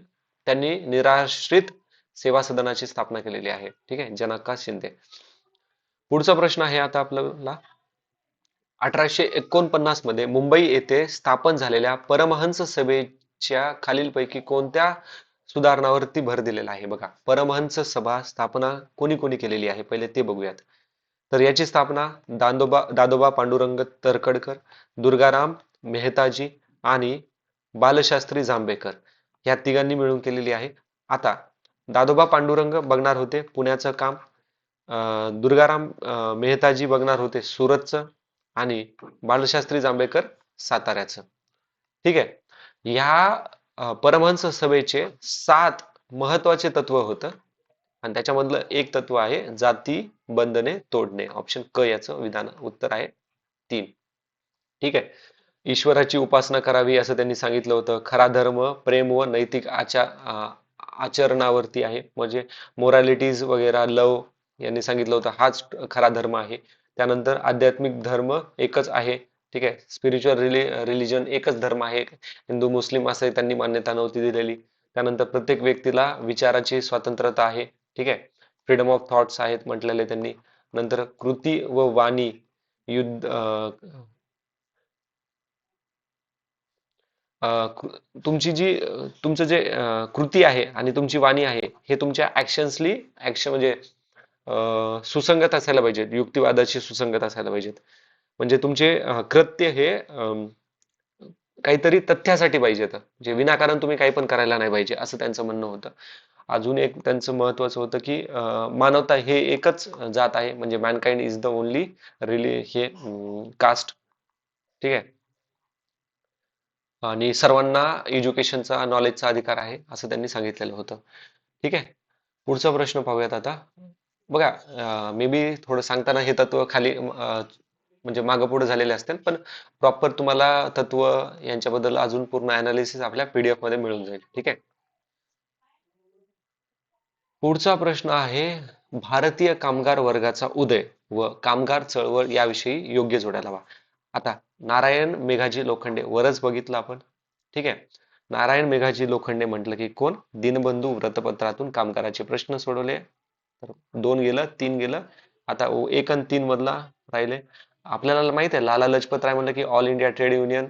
त्यांनी निराश्रित सेवा सदनाची स्थापना केलेली आहे. ठीक आहे, जनक्का शिंदे. पुढचा प्रश्न आहे आता आपल्याला 1849 मध्ये मुंबई येथे स्थापन झालेल्या परमहंस सभेच्या खालीलपैकी कोणत्या सुधारणावरती भर दिलेला आहे? बघा, परमहंस सभा स्थापना कोणी कोणी केलेली आहे पहिले ते बघूयात. तर याची स्थापना दादोबा पांडुरंग तरखडकर, दुर्गाराम मेहताजी आणि बालशास्त्री जांभेकर या तिघांनी मिळून केलेली आहे. आता दादोबा पांडुरंग बघणार होते पुण्याचं काम, दुर्गाराम मेहताजी बघणार होते सुरतचं आणि बालशास्त्री जांभेकर साताऱ्याचं. ठीक आहे. या परमहंस सभेचे 7 महत्वाचे तत्व होतं आणि त्याच्यामधलं एक तत्व आहे जाती बंधने तोडणे. ऑप्शन क याचं विधान उत्तर आहे 3. ठीक आहे. ईश्वराची उपासना करावी असं त्यांनी सांगितलं होतं. खरा धर्म प्रेम व नैतिक आचरणावरती आहे, म्हणजे मोरॅलिटीज वगैरे लव यांनी सांगितलं होतं हाच खरा धर्म आहे. त्यानंतर आध्यात्मिक धर्म एकच आहे. ठीक आहे. स्पिरिच्युअल रिलिजन एकच धर्म आहे, हिंदू मुस्लिम असं त्यांनी मान्यता नव्हती दिलेली. त्यानंतर प्रत्येक व्यक्तीला विचाराची स्वतंत्रता आहे. ठीक आहे. फ्रीडम ऑफ थॉट्स आहेत म्हटलेले त्यांनी. नंतर कृती व वाणी युद्ध तुमचं जे कृती आहे आणि तुमची वाणी आहे हे तुमच्या ऍक्शन म्हणजे सुसंगत असायला पाहिजेत, युक्तिवादाशी सुसंगत असायला पाहिजेत. म्हणजे तुमचे कृत्य हे काहीतरी तथ्यासाठी पाहिजेत, जे विनाकारण तुम्ही काही पण करायला नाही पाहिजे असं त्यांचं म्हणणं होतं. अजून एक त्यांचं महत्वाचं होतं की मानवता हे एकच जात आहे, म्हणजे मॅनकाइंड इज द ओनली हे कास्ट. ठीक आहे. आणि सर्वांना एज्युकेशनचा नॉलेजचा अधिकार आहे असं त्यांनी सांगितलेलं होतं. ठीक आहे. पुढचा प्रश्न पाहूयात आता. बघा, मे बी थोडं सांगताना हे तत्व खाली म्हणजे मागं पुढे झालेले असतील, पण प्रॉपर तुम्हाला तत्व यांच्याबद्दल अजून पूर्ण अनालिसिस आपल्या पीडीएफ मध्ये मिळून जाईल. ठीक आहे. पुढचा प्रश्न आहे भारतीय कामगार वर्गाचा उदय व कामगार चळवळ याविषयी योग्य जोड्या लावा. आता नारायण मेघाजी लोखंडे वरच बघितलं आपण. ठीक आहे. नारायण मेघाजी लोखंडे म्हटलं की कोण? दीनबंधू वृत्तपत्रातून कामगाराचे प्रश्न सोडवले. तर 2 गेलं, 3 गेलं. आता 1 आणि 3 मधला राहिले. आपल्याला माहित आहे लाला लजपत राय म्हणलं की ऑल इंडिया ट्रेड युनियन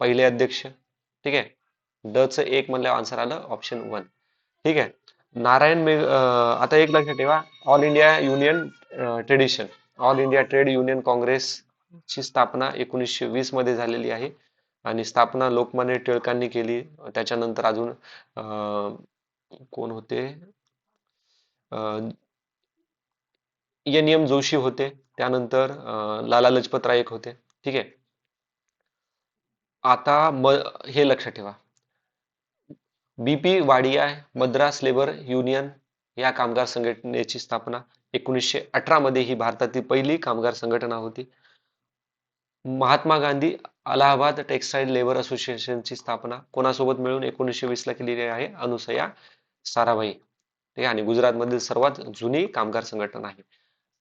पहिले अध्यक्ष. ठीक आहे. ड च 1 म्हणलं आन्सर आलं ऑप्शन 1. ठीक आहे. आता एक लक्षात ठेवा, all India union tradition all India trade union Congress ची स्थापना 1920 मध्ये झालेली आहे आणि स्थापना लोकमान्य टिळकांनी केली. त्याच्यानंतर अजून कोण होते? एन जोशी होते. त्यानंतर लाला लजपत राय एक होते. ठीक आहे. आता हे लक्षात ठेवा, BP Wadia Madras labour union या कामगार संघटनेची स्थापना 1918 मध्ये ही भारतातील पहिली कामगार संघटना होती. महात्मा गांधी अलाहाबाद टेक्सटाईल लेबर असोसिएशनची स्थापना कोणासोबत मिळून 1920 ला केलेली आहे? अनुसया साराभाई. ठीक आहे. आणि गुजरात मधील सर्वात जुनी कामगार संघटना आहे.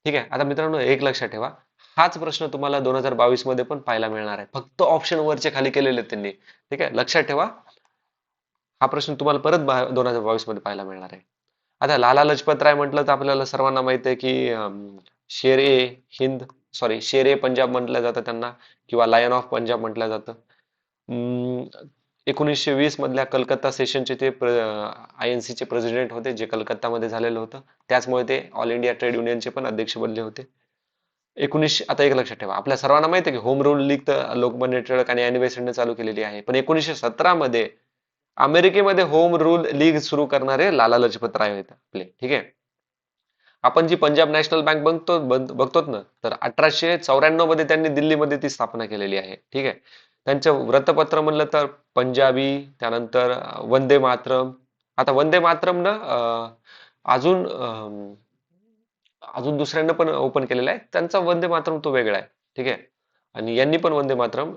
ठीक आहे. आता मित्रांनो एक लक्षात ठेवा, हाच प्रश्न तुम्हाला 2022 मध्ये पण पाहायला मिळणार आहे, फक्त ऑप्शन वरचे खाली केलेले त्यांनी. ठीक आहे. लक्षात ठेवा, हा प्रश्न तुम्हाला परत 2022 मध्ये पाहायला मिळणार आहे. आता लाला लजपत राय म्हटलं तर आपल्याला सर्वांना माहित आहे की शेर ए हिंद शेर ए पंजाब म्हटलं जातं त्यांना, किंवा लायन ऑफ पंजाब म्हटलं जातं. 1920 मधल्या कलकत्ता सेशनचे ते INC चे प्रेसिडेंट होते, जे कलकत्तामध्ये झालेलं होतं. त्याचमुळे ते ऑल इंडिया ट्रेड युनियनचे पण अध्यक्ष बनले होते. 1900 आता एक लक्षात ठेवा, आपल्या सर्वांना माहिती आहे की होम रूल लीग तर लोकमान्य टिळक आणि अॅनी बेसेंटने चालू केलेली आहे. पण 1917 मध्ये अमेरिकेमध्ये होम रूल लीग सुरू करणारे लाला लजपत राय होते आपले. ठीक आहे. आपण जी पंजाब नॅशनल बँक बघतो ना, तर 1894 मध्ये त्यांनी दिल्लीमध्ये ती स्थापना केलेली आहे. ठीक आहे. त्यांचं व्रतपत्र म्हणलं तर पंजाबी, त्यानंतर वंदे मातरम. आता वंदे मातरम ना अजून दुसऱ्यांना पण ओपन केलेला आहे. त्यांचा वंदे मातरम तो वेगळा आहे. ठीक आहे. आणि यांनी पण वंदे मातरम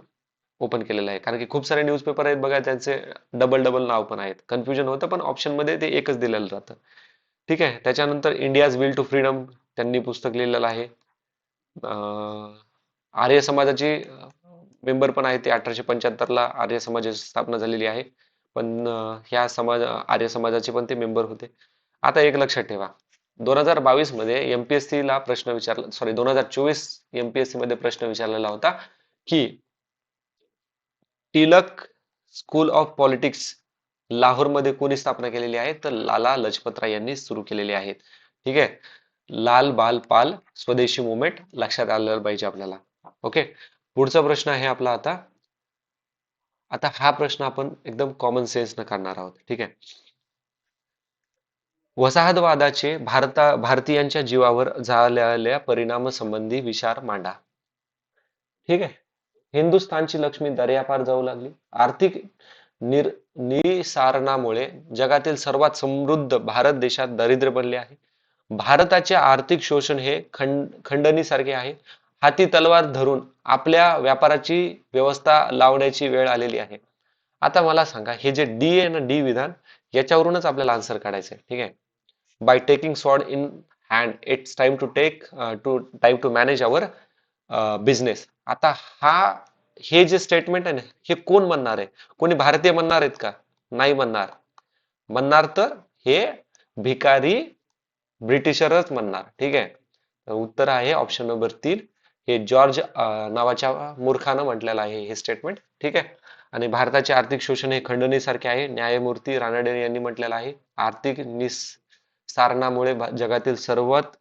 ओपन केलेलं आहे, कारण की खूप सारे न्यूजपेपर आहेत बघा, त्यांचे डबल डबल नाव पण आहेत. कन्फ्युजन होतं, पण ऑप्शन मध्ये ते एकच दिलेलं राहतं. ठीक आहे. त्याच्यानंतर इंडियाज विल टू फ्रीडम त्यांनी पुस्तक लिहिलेलं आहे. आर्य समाजाची मेंबर पण आहे ते. 1875 ला आर्य समाजाची स्थापना झालेली आहे. पण ह्या आर्य समाजाचे पण ते मेंबर होते. आता एक लक्षात ठेवा, 2022 मध्ये एमपीएससी ला प्रश्न विचारला, सॉरी 2024 एमपीएससी मध्ये प्रश्न विचारलेला होता की टिळक स्कूल ऑफ पॉलिटिक्स लाहोरमध्ये कोणी स्थापना केलेली आहे? तर लाला लजपतराय यांनी सुरू केलेली आहेत. ठीक आहे. लाल बाल पाल स्वदेशी मुवमेंट लक्षात आलं पाहिजे आपल्याला. ओके. पुढचा प्रश्न आहे आपला आता. आता हा प्रश्न आपण एकदम कॉमन सेन्स न करणार आहोत. ठीक आहे. वसाहतवादाचे भारतीयांच्या जीवावर झालेल्या परिणामासंबंधी विचार मांडा. ठीक आहे. हिंदुस्थानची लक्ष्मी दर्यापार जाऊ लागली. आर्थिक निर निसारणामुळे जगातील सर्वात समृद्ध भारत देशात दारिद्र्य बनले आहे. भारताचे आर्थिक शोषण हे खंडणीसारखे आहे. हाती तलवार धरून आपल्या व्यापाराची व्यवस्था लावण्याची वेळ आलेली आहे. आता मला सांगा, हे जे डी आहे ना, डी विधान, याच्यावरूनच आपल्याला आन्सर काढायचं आहे. ठीक आहे. By taking sword in hand it's time to manage our business. आता हे जे स्टेटमेंट आहे ना, हे कोण म्हणणार आहे? कोणी भारतीय म्हणणार आहेत का? नाही म्हणणार. म्हणणार तर हे भिकारी ब्रिटिशरच म्हणणार. ठीक आहे. तर उत्तर आहे ऑप्शन नंबर 3. हे जॉर्ज नावाच्या मूर्खानं म्हटलेलं आहे हे स्टेटमेंट. ठीक आहे. आणि भारताचे आर्थिक शोषण हे खंडणीसारखे आहे. न्यायमूर्ती रानडे यांनी म्हटलेलं आहे. आर्थिक निस्सारणामुळे जगातील सर्वात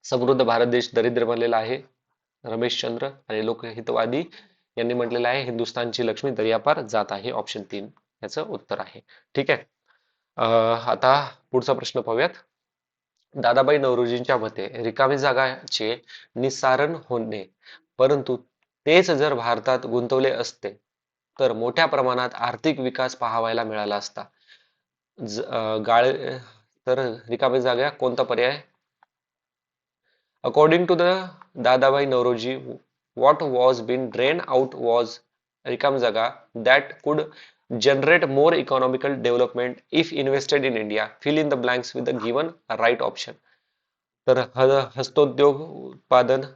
समृद्ध भारत देश दरिद्र बनलेला आहे. रमेशचंद्र आणि लोकहितवादी यांनी म्हटलेलं आहे हिंदुस्थानची लक्ष्मी दर्यापार जात आहे. ऑप्शन 3 याचं उत्तर आहे. ठीक आहे. आता पुढचा प्रश्न पाहूयात. दादाबाई नौरोजींच्या मते रिकामी जागाचे निस्सारण होणे, परंतु तेच जर भारतात गुंतवले असते तर मोठ्या प्रमाणात आर्थिक विकास पाहावयाला मिळाला असता. तर रिकामी जागा कोणता पर्याय? According to the Dadabhai Nauroji, what was being drained out was Rikam Jaga that could generate more economical development if invested in India. Fill in the blanks with the given right option. तर हस्तोद्योग उत्पादन,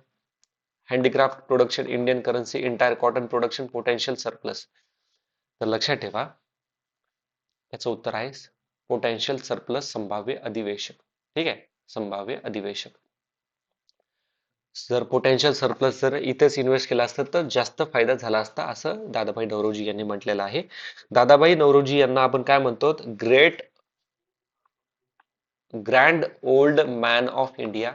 handicraft production, Indian currency, entire cotton production, potential surplus. तर लक्षात ठेवा, याचं उत्तर आहे potential surplus, संभाव्य अधिवेशक. ठीक आहे. संभाव्य अधिवेशक. जर पोटेन्शियल सरप्लस जर इथेच इन्व्हेस्ट केला असतं तर जास्त फायदा झाला असता, असं दादाभाई नौरोजी यांनी म्हटलेलं आहे. दादाभाई नौरोजी यांना आपण काय म्हणतो? Grand old man of India.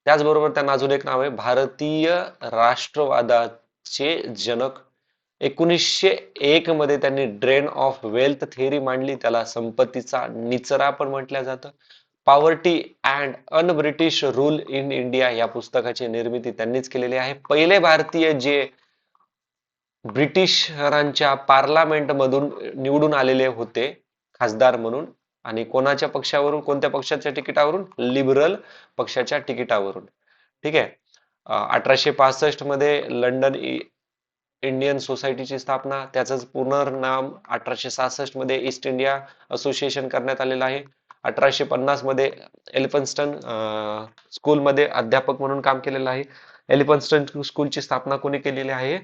त्याचबरोबर त्यांना अजून एक नाव आहे भारतीय राष्ट्रवादाचे जनक. 1901 मध्ये त्यांनी ड्रेन ऑफ वेल्थ थेअरी मांडली. त्याला संपत्तीचा निचरा पण म्हटलं जातं. Poverty and un British rule in India या पुस्तकाची निर्मिती त्यांनीच केलेली आहे. पहिले भारतीय जे ब्रिटिशरांच्या पार्लमेंट मधून निवडून आलेले होते खासदार म्हणून, आणि कोणाच्या पक्षावरून, कोणत्या पक्षाच्या तिकिटावरून? लिबरल पक्षाच्या तिकिटावरून. ठीक आहे. 1865 मध्ये लंडन इंडियन सोसायटीची स्थापना, त्याच पूर्ण नाम 1866 मध्ये ईस्ट इंडिया असोसिएशन करण्यात आलेलं आहे. 1850 मध्ये एलिफन्स्टन स्कूलमध्ये अध्यापक म्हणून काम केलेलं आहे. एलिफन्स्टन स्कूलची स्थापना कोणी केलेली आहे?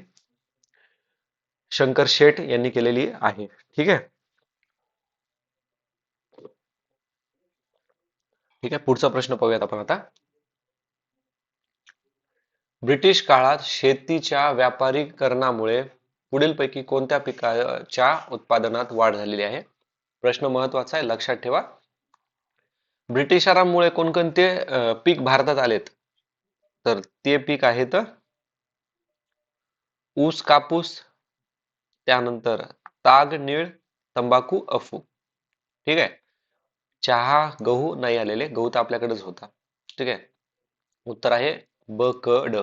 शंकर शेठ यांनी केलेली आहे. ठीक आहे. ठीक आहे. पुढचा प्रश्न पाहूयात आपण आता. ब्रिटिश काळात शेतीच्या व्यापारीकरणामुळे पुढीलपैकी कोणत्या पिकाच्या उत्पादनात वाढ झालेली आहे? प्रश्न महत्वाचा आहे, लक्षात ठेवा. ब्रिटिशांमुळे कोणकोणते पीक भारतात आलेत? तर ते पीक आहेत ऊस, कापूस, त्यानंतर ताग, नीळ, तंबाखू, अफू. ठीक आहे. चहा, गहू नाही आलेले, गहू तर आपल्याकडेच होता. ठीक आहे. उत्तर आहे ब, क, ड.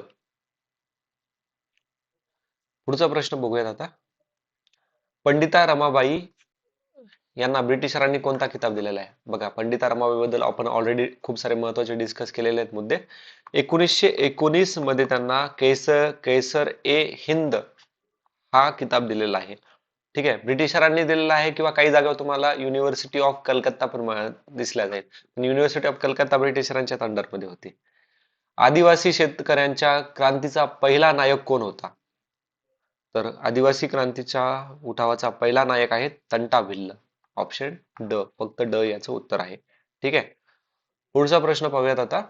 पुढचा प्रश्न बघूयात आता. पंडिता रमाबाई यांना ब्रिटिशरांनी कोणता किताब दिलेला आहे? बघा, पंडिता रमाबाई बद्दल आपण ऑलरेडी खूप सारे महत्वाचे डिस्कस केलेले आहेत मुद्दे. 1919 मध्ये त्यांना केसर ए हिंद हा किताब दिलेला आहे. ठीक आहे. ब्रिटिशरांनी दिलेला आहे किंवा काही जागा तुम्हाला युनिव्हर्सिटी ऑफ कलकत्ता पण दिसल्या जाईल. पण युनिव्हर्सिटी ऑफ कलकत्ता ब्रिटिशरांच्या अंडरमध्ये होती. आदिवासी शेतकऱ्यांच्या क्रांतीचा पहिला नायक कोण होता? तर आदिवासी क्रांतीच्या उठावाचा पहिला नायक आहे तंटा भिल्ल. ऑप्शन ड, फक्त ड याचं उत्तर आहे. ठीक आहे. पुढचा प्रश्न पाहूयात आता.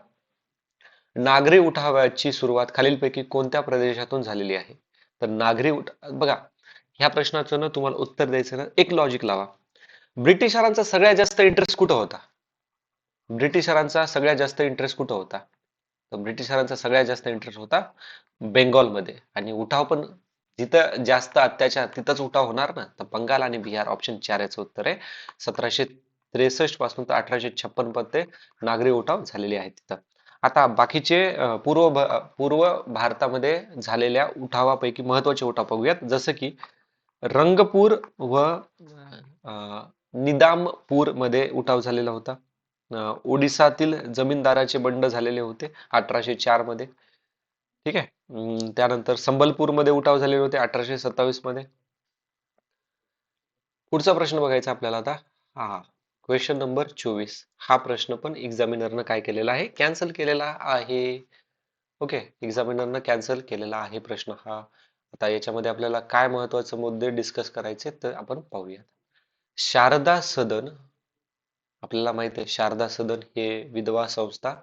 नागरी उठावाची सुरुवात खालीलपैकी कोणत्या प्रदेशातून झालेली आहे? तर बघा, ह्या प्रश्नाचं ना तुम्हाला उत्तर द्यायचं ना, एक लॉजिक लावा. ब्रिटिशरांचा सगळ्यात जास्त इंटरेस्ट कुठं होता? ब्रिटिशरांचा सगळ्यात जास्त इंटरेस्ट कुठं होता? तर ब्रिटिशरांचा सगळ्यात जास्त इंटरेस्ट होता बेंगॉलमध्ये. आणि उठाव पण जिथं जास्त अत्याचार तिथंच उठाव होणार ना, तर बंगाल आणि बिहार. ऑप्शन 4 याचं उत्तर आहे. 1763 पासून तर 1856 पर्यंत नागरी उठाव झालेले आहेत तिथं. आता बाकीचे पूर्व भारतामध्ये झालेल्या उठावापैकी महत्वाचे उठाव पाहूयात. जसं की रंगपूर व निदामपूर मध्ये उठाव झालेला होता. ओडिसातील जमीनदाराचे बंड झालेले होते 1804 मध्ये. ठीक आहे. त्यानंतर संबलपूर मध्ये उठाव झालेले होते 1827 मध्ये. पुढचा प्रश्न बघायचा आपल्याला आता. हा, क्वेश्चन नंबर 24. हा प्रश्न पण एक्झामिनरनं काय केलेला आहे? कॅन्सल केलेला आहे. ओके, एक्झामिनरनं कॅन्सल केलेला आहे प्रश्न हा. आता याच्यामध्ये आपल्याला काय महत्वाचे मुद्दे डिस्कस करायचे तर आपण पाहूया. शारदा सदन, आपल्याला माहित आहे शारदा सदन हे विधवा संस्था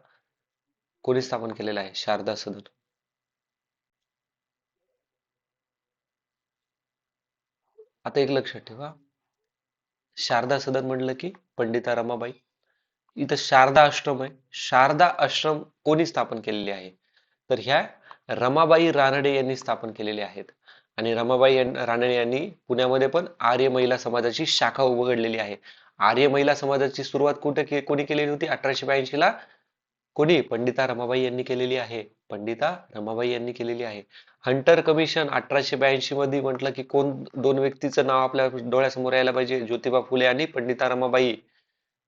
कोणी स्थापन केलेलं आहे? शारदा सदन. आता एक लक्षात ठेवा, शारदा सदन म्हणलं की पंडिता रमाबाई. इथं शारदा आश्रम आहे. शारदा आश्रम कोणी स्थापन केलेले आहे? तर ह्या रमाबाई रानडे यांनी स्थापन केलेले आहेत. आणि रानडे यांनी पुण्यामध्ये पण आर्य महिला समाजाची शाखा उघडलेली आहे. आर्य महिला समाजाची सुरुवात कोणी केलेली होती? 1882 ला कोणी? पंडिता रमाबाई यांनी केलेली आहे. पंडिता रमाबाई यांनी केलेली आहे. हंटर कमिशन 1882 मध्ये म्हटलं की कोण दोन व्यक्तीचं नाव आपल्या डोळ्यासमोर यायला पाहिजे? ज्योतिबा फुले आणि पंडिता रमाबाई.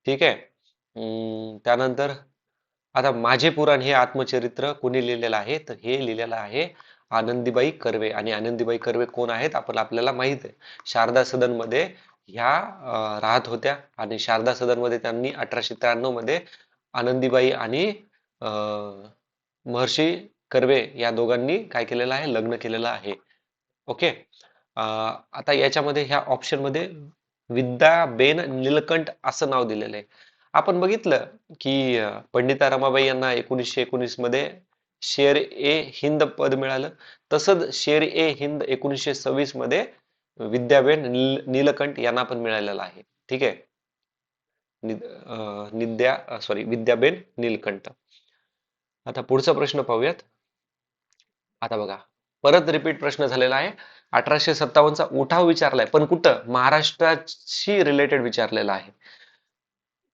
ठीक आहे. त्यानंतर आता माझे पुराण हे आत्मचरित्र कोणी लिहिलेलं आहे? तर हे लिहिलेलं आहे आनंदीबाई कर्वे. आणि आनंदीबाई कर्वे कोण आहेत? आपल्याला माहित आहे. शारदा सदन मध्ये ह्या राहत होत्या. आणि शारदा सदन मध्ये त्यांनी 1893 मध्ये आनंदीबाई आणि महर्षी कर्वे या दोघांनी काय केलेलं आहे? लग्न केलेलं आहे. ओके. आता याच्यामध्ये ह्या ऑप्शन मध्ये विद्याबेन निलकंठ असं नाव दिलेलं आहे. आपण बघितलं की पंडिता रमाबाई यांना 1919 मध्ये शेर ए हिंद पद मिळालं. तसंच शेर ए हिंद 1926 मध्ये नीलकंठ यांना पण मिळालेलं आहे. ठीक आहे. विद्याबेन नीलकंठ. आता पुढचा प्रश्न पाहूयात. आता बघा, परत रिपीट प्रश्न झालेला आहे. 1857चा उठाव विचारलाय, पण कुठं? महाराष्ट्राशी रिलेटेड विचारलेला आहे.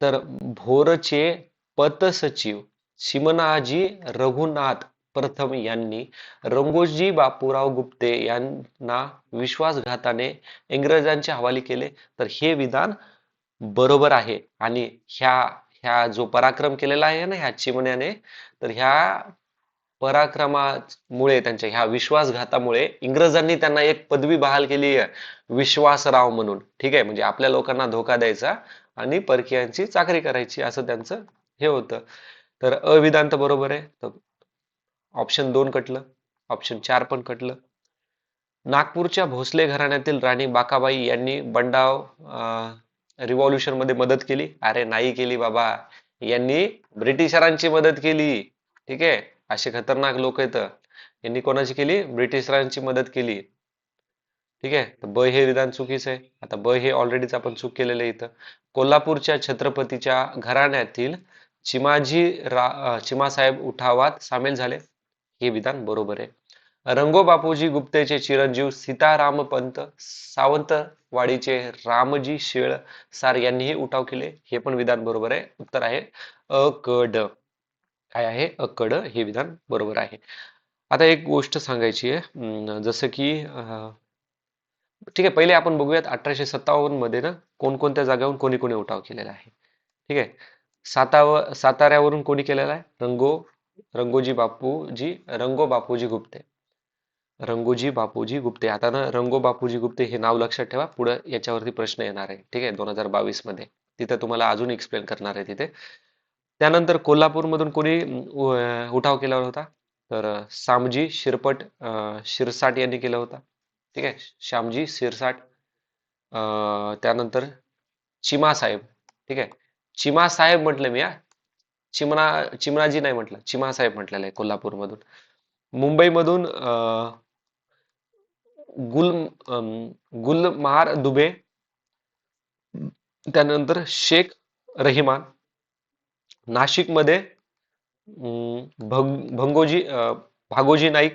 तर भोरचे पतसचिव चिमणाजी रघुनाथ प्रथम यांनी रंगोजी बापूराव गुप्ते यांना विश्वासघाताने इंग्रजांच्या हवाली केले. तर हे विधान बरोबर आहे. आणि ह्या ह्या जो पराक्रम केलेला आहे ना ह्या चिमण्याने, तर ह्या पराक्रमामुळे, त्यांच्या ह्या विश्वासघातामुळे इंग्रजांनी त्यांना एक पदवी बहाल केली आहे, विश्वासराव म्हणून. ठीक आहे. म्हणजे आपल्या लोकांना धोका द्यायचा आणि परकीयांची चाकरी करायची, असं त्यांचं हे होतं. तर अविधान तर बरोबर आहे. तर ऑप्शन 2 कटलं, ऑप्शन 4 पण कटलं. नागपूरच्या भोसले घराण्यातील राणी बाकाबाई यांनी बंडाव रिव्हॉल्युशन मध्ये मदत केली? अरे नाही केली बाबा, यांनी ब्रिटिशरांची मदत केली. ठीक आहे. असे खतरनाक लोक आहेत. यांनी कोणाची केली? ब्रिटिशरांची मदत केली. ठीक आहे, तर ब हे विधान चुकीचं आहे. आता ब हे ऑलरेडीच आपण चूक केलेलं आहे इथं. कोल्हापूरच्या छत्रपतीच्या घराण्यातील चिमासाहेब उठावात सामील झाले, हे विधान बरोबर आहे. रंगो बापूजी गुप्तेचे चिरंजीव सीतारामपंत सावंतवाडीचे रामजी शेळसार यांनीही उठाव केले, हे पण विधान बरोबर आहे. उत्तर आहे अ क ड. काय आहे? अ क ड हे विधान बरोबर आहे. आता एक गोष्ट सांगायची आहे, जसं की ठीक आहे, पहिले आपण बघूयात 1857 मध्ये ना कोणकोणत्या जागावरून कोणी कोणी उठाव केलेला आहे. ठीक आहे, साताऱ्यावरून कोणी केलेला आहे? रंगो बापूजी गुप्ते. रंगोजी बापूजी गुप्ते. आता ना रंगो बापूजी गुप्ते हे नाव लक्षात ठेवा, पुढे याच्यावरती प्रश्न येणार आहे. ठीक आहे, 2022 मध्ये तिथे तुम्हाला अजून एक्सप्लेन करणार आहे तिथे. त्यानंतर कोल्हापूरमधून कोणी उठाव केला होता? तर शिरसाट यांनी केला होता. ठीक आहे, श्यामजी शिरसाट. त्यानंतर चिमासाहेब. ठीक आहे, चिमासाहेब म्हटलं मी, चिमणाजी नाही म्हटलं, चिमासाहेब म्हटलेलं आहे कोल्हापूरमधून. मुंबईमधून गुल गुलमहार दुबे, त्यानंतर शेख रहिमान. नाशिकमध्ये भागोजी नाईक.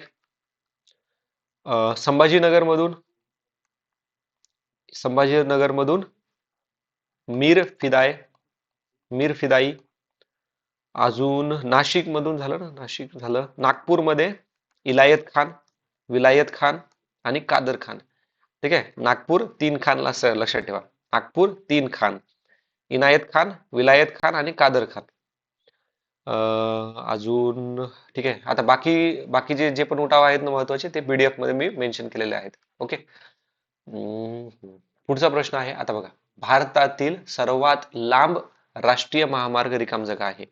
संभाजीनगरमधून मीर फिदाई. अजून नाशिक मधून झालं ना, नाशिक झालं. नागपूरमध्ये विलायत खान आणि कादर खान. ठीक आहे, नागपूर तीन खानला लक्षात ठेवा. नागपूर तीन खान, इनायत खान, विलायत खान आणि कादर खान. अजून ठीक आहे, आता बाकीचे जे पण उठाव आहेत ना महत्वाचे, ते पीडीएफ मध्ये मी मेन्शन केलेले आहेत. ओके. पुढचा प्रश्न आहे, आता बघा, भारतातील सर्वात लांब राष्ट्रीय महामार्ग रिकाम जागा आहे.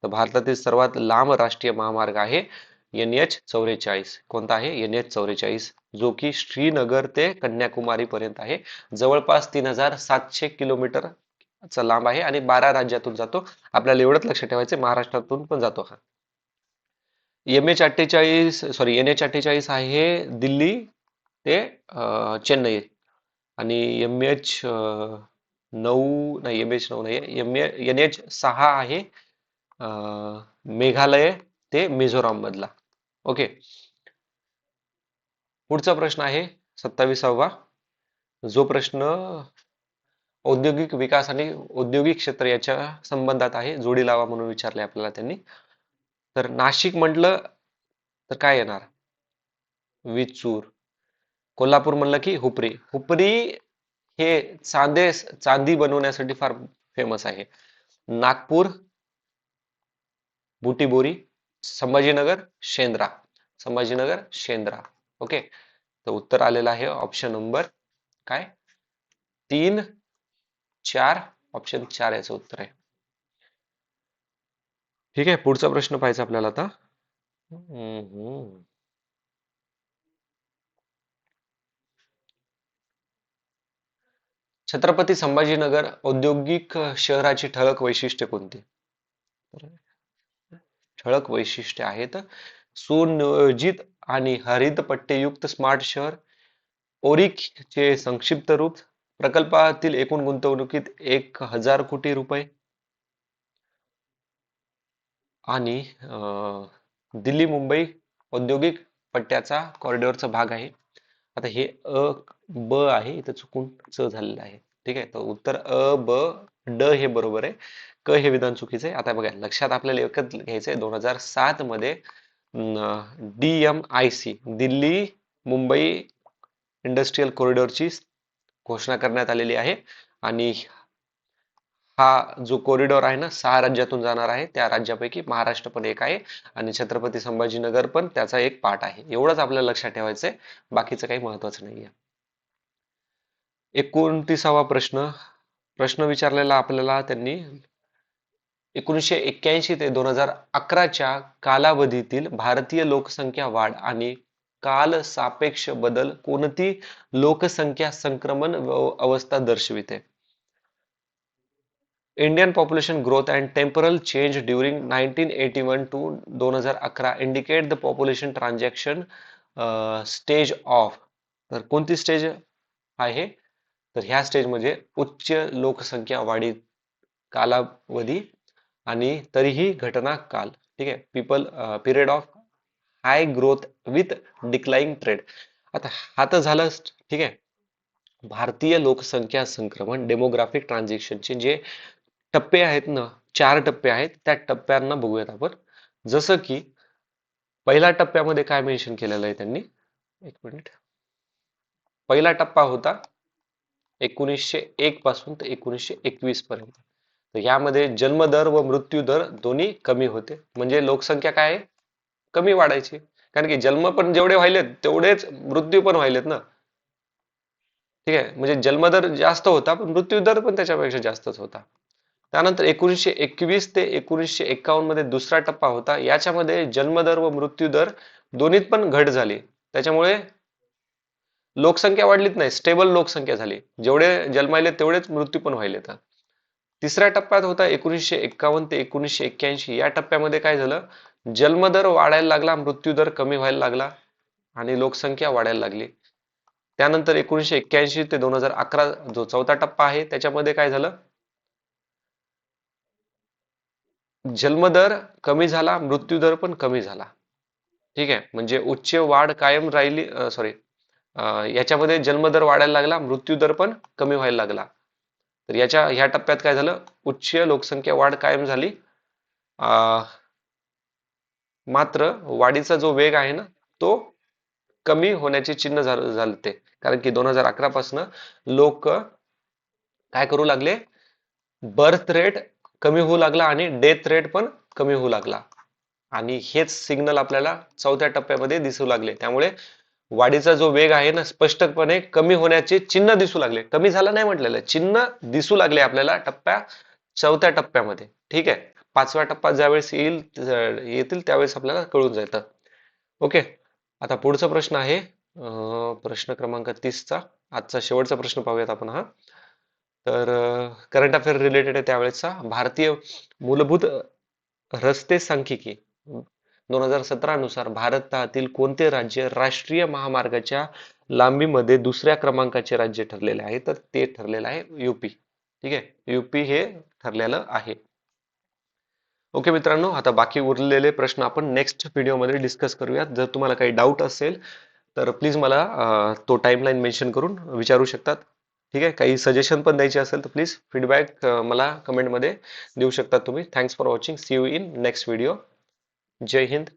तर भारतातील सर्वात लांब राष्ट्रीय महामार्ग आहे NH44. कोणता आहे? NH44, जो की श्रीनगर ते कन्याकुमारी पर्यंत आहे. जवळपास 3700 किलोमीटर चा लांब आहे आणि 12 राज्यातून जातो. आपल्याला एवढंच लक्षात ठेवायचं, महाराष्ट्रातून पण जातो हा. NH48 आहे दिल्ली ते चेन्नई. आणि MH9 नाही, NH6 आहे मेघालय ते मिझोराम मधला. ओके. पुढचा प्रश्न आहे 27वा, जो प्रश्न औद्योगिक विकास आणि औद्योगिक क्षेत्र याच्या संबंधात आहे. जोडी लावा म्हणून विचारले आपल्याला त्यांनी. तर नाशिक म्हटलं तर काय येणार? विचूर. कोल्हापूर म्हणलं की हुपरी. हुपरी हे चांदी बनवण्यासाठी फार फेमस आहे. नागपूर बुटीबोरी. संभाजीनगर शेंद्रा. ओके, तर उत्तर आलेलं आहे ऑप्शन नंबर काय? 3, 4. ऑप्शन 4 याचं उत्तर आहे. ठीक आहे, पुढचा प्रश्न पाहायचा आपल्याला आता. छत्रपती संभाजीनगर औद्योगिक शहराची ठळक वैशिष्ट्ये कोणती? ठळक वैशिष्ट्ये आहेत: सुनियोजित आणि हरित पट्टेयुक्त स्मार्ट शहर, ओरिकचे संक्षिप्त रूप, प्रकल्पातील एकूण गुंतवणुकीत 1000 कोटी रुपये, आणि दिल्ली मुंबई औद्योगिक पट्ट्याचा कॉरिडॉरचा भाग आहे. आता हे ब आहे, इथं चुकून च झालेलं आहे. ठीक आहे, तर उत्तर ब ड हे बरोबर आहे. क हे विधान चुकीचं आहे. आता बघा, लक्षात आपल्याला एकच घ्यायचंय, 2007 मध्ये DMIC दिल्ली मुंबई इंडस्ट्रियल कॉरिडॉरची घोषणा करण्यात आलेली आहे. आणि हा जो कॉरिडॉर आहे ना, 6 राज्यातून जाणार आहे. त्या राज्यापैकी महाराष्ट्र पण एक आहे आणि छत्रपती संभाजीनगर पण त्याचा एक पार्ट आहे. एवढंच आपल्याला लक्षात ठेवायचंय, बाकीचं काही महत्वाचं नाहीये. 29वा प्रश्न विचारलेला आपल्याला त्यांनी, 1981 ते 2011च्या कालावधीतील भारतीय लोकसंख्या वाढ आणि कालसापेक्ष बदल कोणती लोकसंख्या संक्रमण अवस्था दर्शविते? Indian population growth and temporal change during 1981 to 2011 indicate the population transaction stage of. तर कोणती स्टेज आहे? तर ह्या स्टेज म्हणजे उच्च लोकसंख्या वाढी कालावधी आणि तरीही घटना काल. ठीक आहे. Period of high growth with decline trade. आता हा तर झालं. ठीक आहे. भारतीय लोकसंख्या संक्रमण डेमोग्राफिक ट्रान्झिशनचे जे टप्पे आहेत ना, 4 टप्पे आहेत, त्या टप्प्यांना बघूयात आपण. जसं की पहिल्या टप्प्यामध्ये काय मेन्शन केलेलं आहे त्यांनी, एक मिनिट. पहिला टप्पा होता 1901 पासून ते 1921 पर्यंत. तर यामध्ये जन्मदर व मृत्यू दर दोन्ही कमी होते. म्हणजे लोकसंख्या काय आहे? कमी वाढायची. कारण की जन्म पण जेवढे व्हायलेत तेवढेच मृत्यू पण व्हायलेत ना. ठीक आहे. म्हणजे जन्मदर जास्त होता पण मृत्यू दर पण त्याच्यापेक्षा जास्तच होता. त्यानंतर 1921 ते 1951 मध्ये दुसरा टप्पा होता. याच्यामध्ये जन्मदर व मृत्यू दर दोन्हीत पण घट झाली. त्याच्यामुळे लोकसंख्या वाढलीच नाही, स्टेबल लोकसंख्या झाली. जेवढे जन्मायले तेवढेच मृत्यू पण व्हायले. तिसऱ्या टप्प्यात होता 1951 ते 1981. या टप्प्यामध्ये काय झालं? जन्मदर वाढायला लागला, मृत्यू दर कमी व्हायला लागला आणि लोकसंख्या वाढायला लागली. त्यानंतर 1981 ते 2011 जो चौथा टप्पा आहे त्याच्यामध्ये काय झालं? जन्मदर कमी झाला, मृत्यू दर पण कमी झाला. ठीक आहे. म्हणजे उच्च वाढ कायम राहिली. सॉरी, याच्यामध्ये जन्मदर वाढायला लागला, मृत्यू दर पण कमी व्हायला लागला. तर ह्या टप्प्यात काय झालं? उच्च लोकसंख्या वाढ कायम झाली. मात्र वाढीचा जो वेग आहे ना, तो कमी होण्याचे चिन्ह झालं ते. कारण की 2011 पासून लोक काय करू लागले? बर्थ रेट कमी होऊ लागला आणि डेथ रेट पण कमी होऊ लागला. आणि हेच सिग्नल आपल्याला चौथ्या टप्प्यामध्ये दिसू लागले. त्यामुळे वाढीचा जो वेग आहे ना, स्पष्टपणे कमी होण्याचे चिन्ह दिसू लागले. कमी झालं नाही म्हटलेलं, चिन्ह दिसू लागले आपल्याला चौथ्या टप्प्यामध्ये. ठीक आहे. पाचव्या टप्पा ज्यावेळेस येतील त्यावेळेस आपल्याला कळून जातं. ओके. आता पुढचा प्रश्न आहे प्रश्न क्रमांक 30चा. आजचा शेवटचा प्रश्न पाहूयात आपण हा. तर करंट अफेअर रिलेटेड आहे त्यावेळेसचा. भारतीय मूलभूत रस्ते सांख्यिकी 2017 नुसार भारतातील कोणते राज्य राष्ट्रीय महामार्गाच्या लांबीमध्ये दुसऱ्या क्रमांकाचे राज्य ठरलेले आहे? तर ते ठरलेलं आहे यूपी. ठीक आहे. यूपी हे ठरलेलं आहे. ओके मित्रांनो, आता बाकी उरलेले प्रश्न आपण नेक्स्ट व्हिडिओमध्ये डिस्कस करूयात. जर तुम्हाला काही डाऊट असेल तर प्लीज मला तो टाइमलाईन मेन्शन करून विचारू शकतात. ठीक आहे. काही सजेशन पण द्यायचे असेल तर प्लीज फीडबॅक मला कमेंटमध्ये देऊ शकता तुम्ही. Thanks for watching. See you in next video. जय हिंद.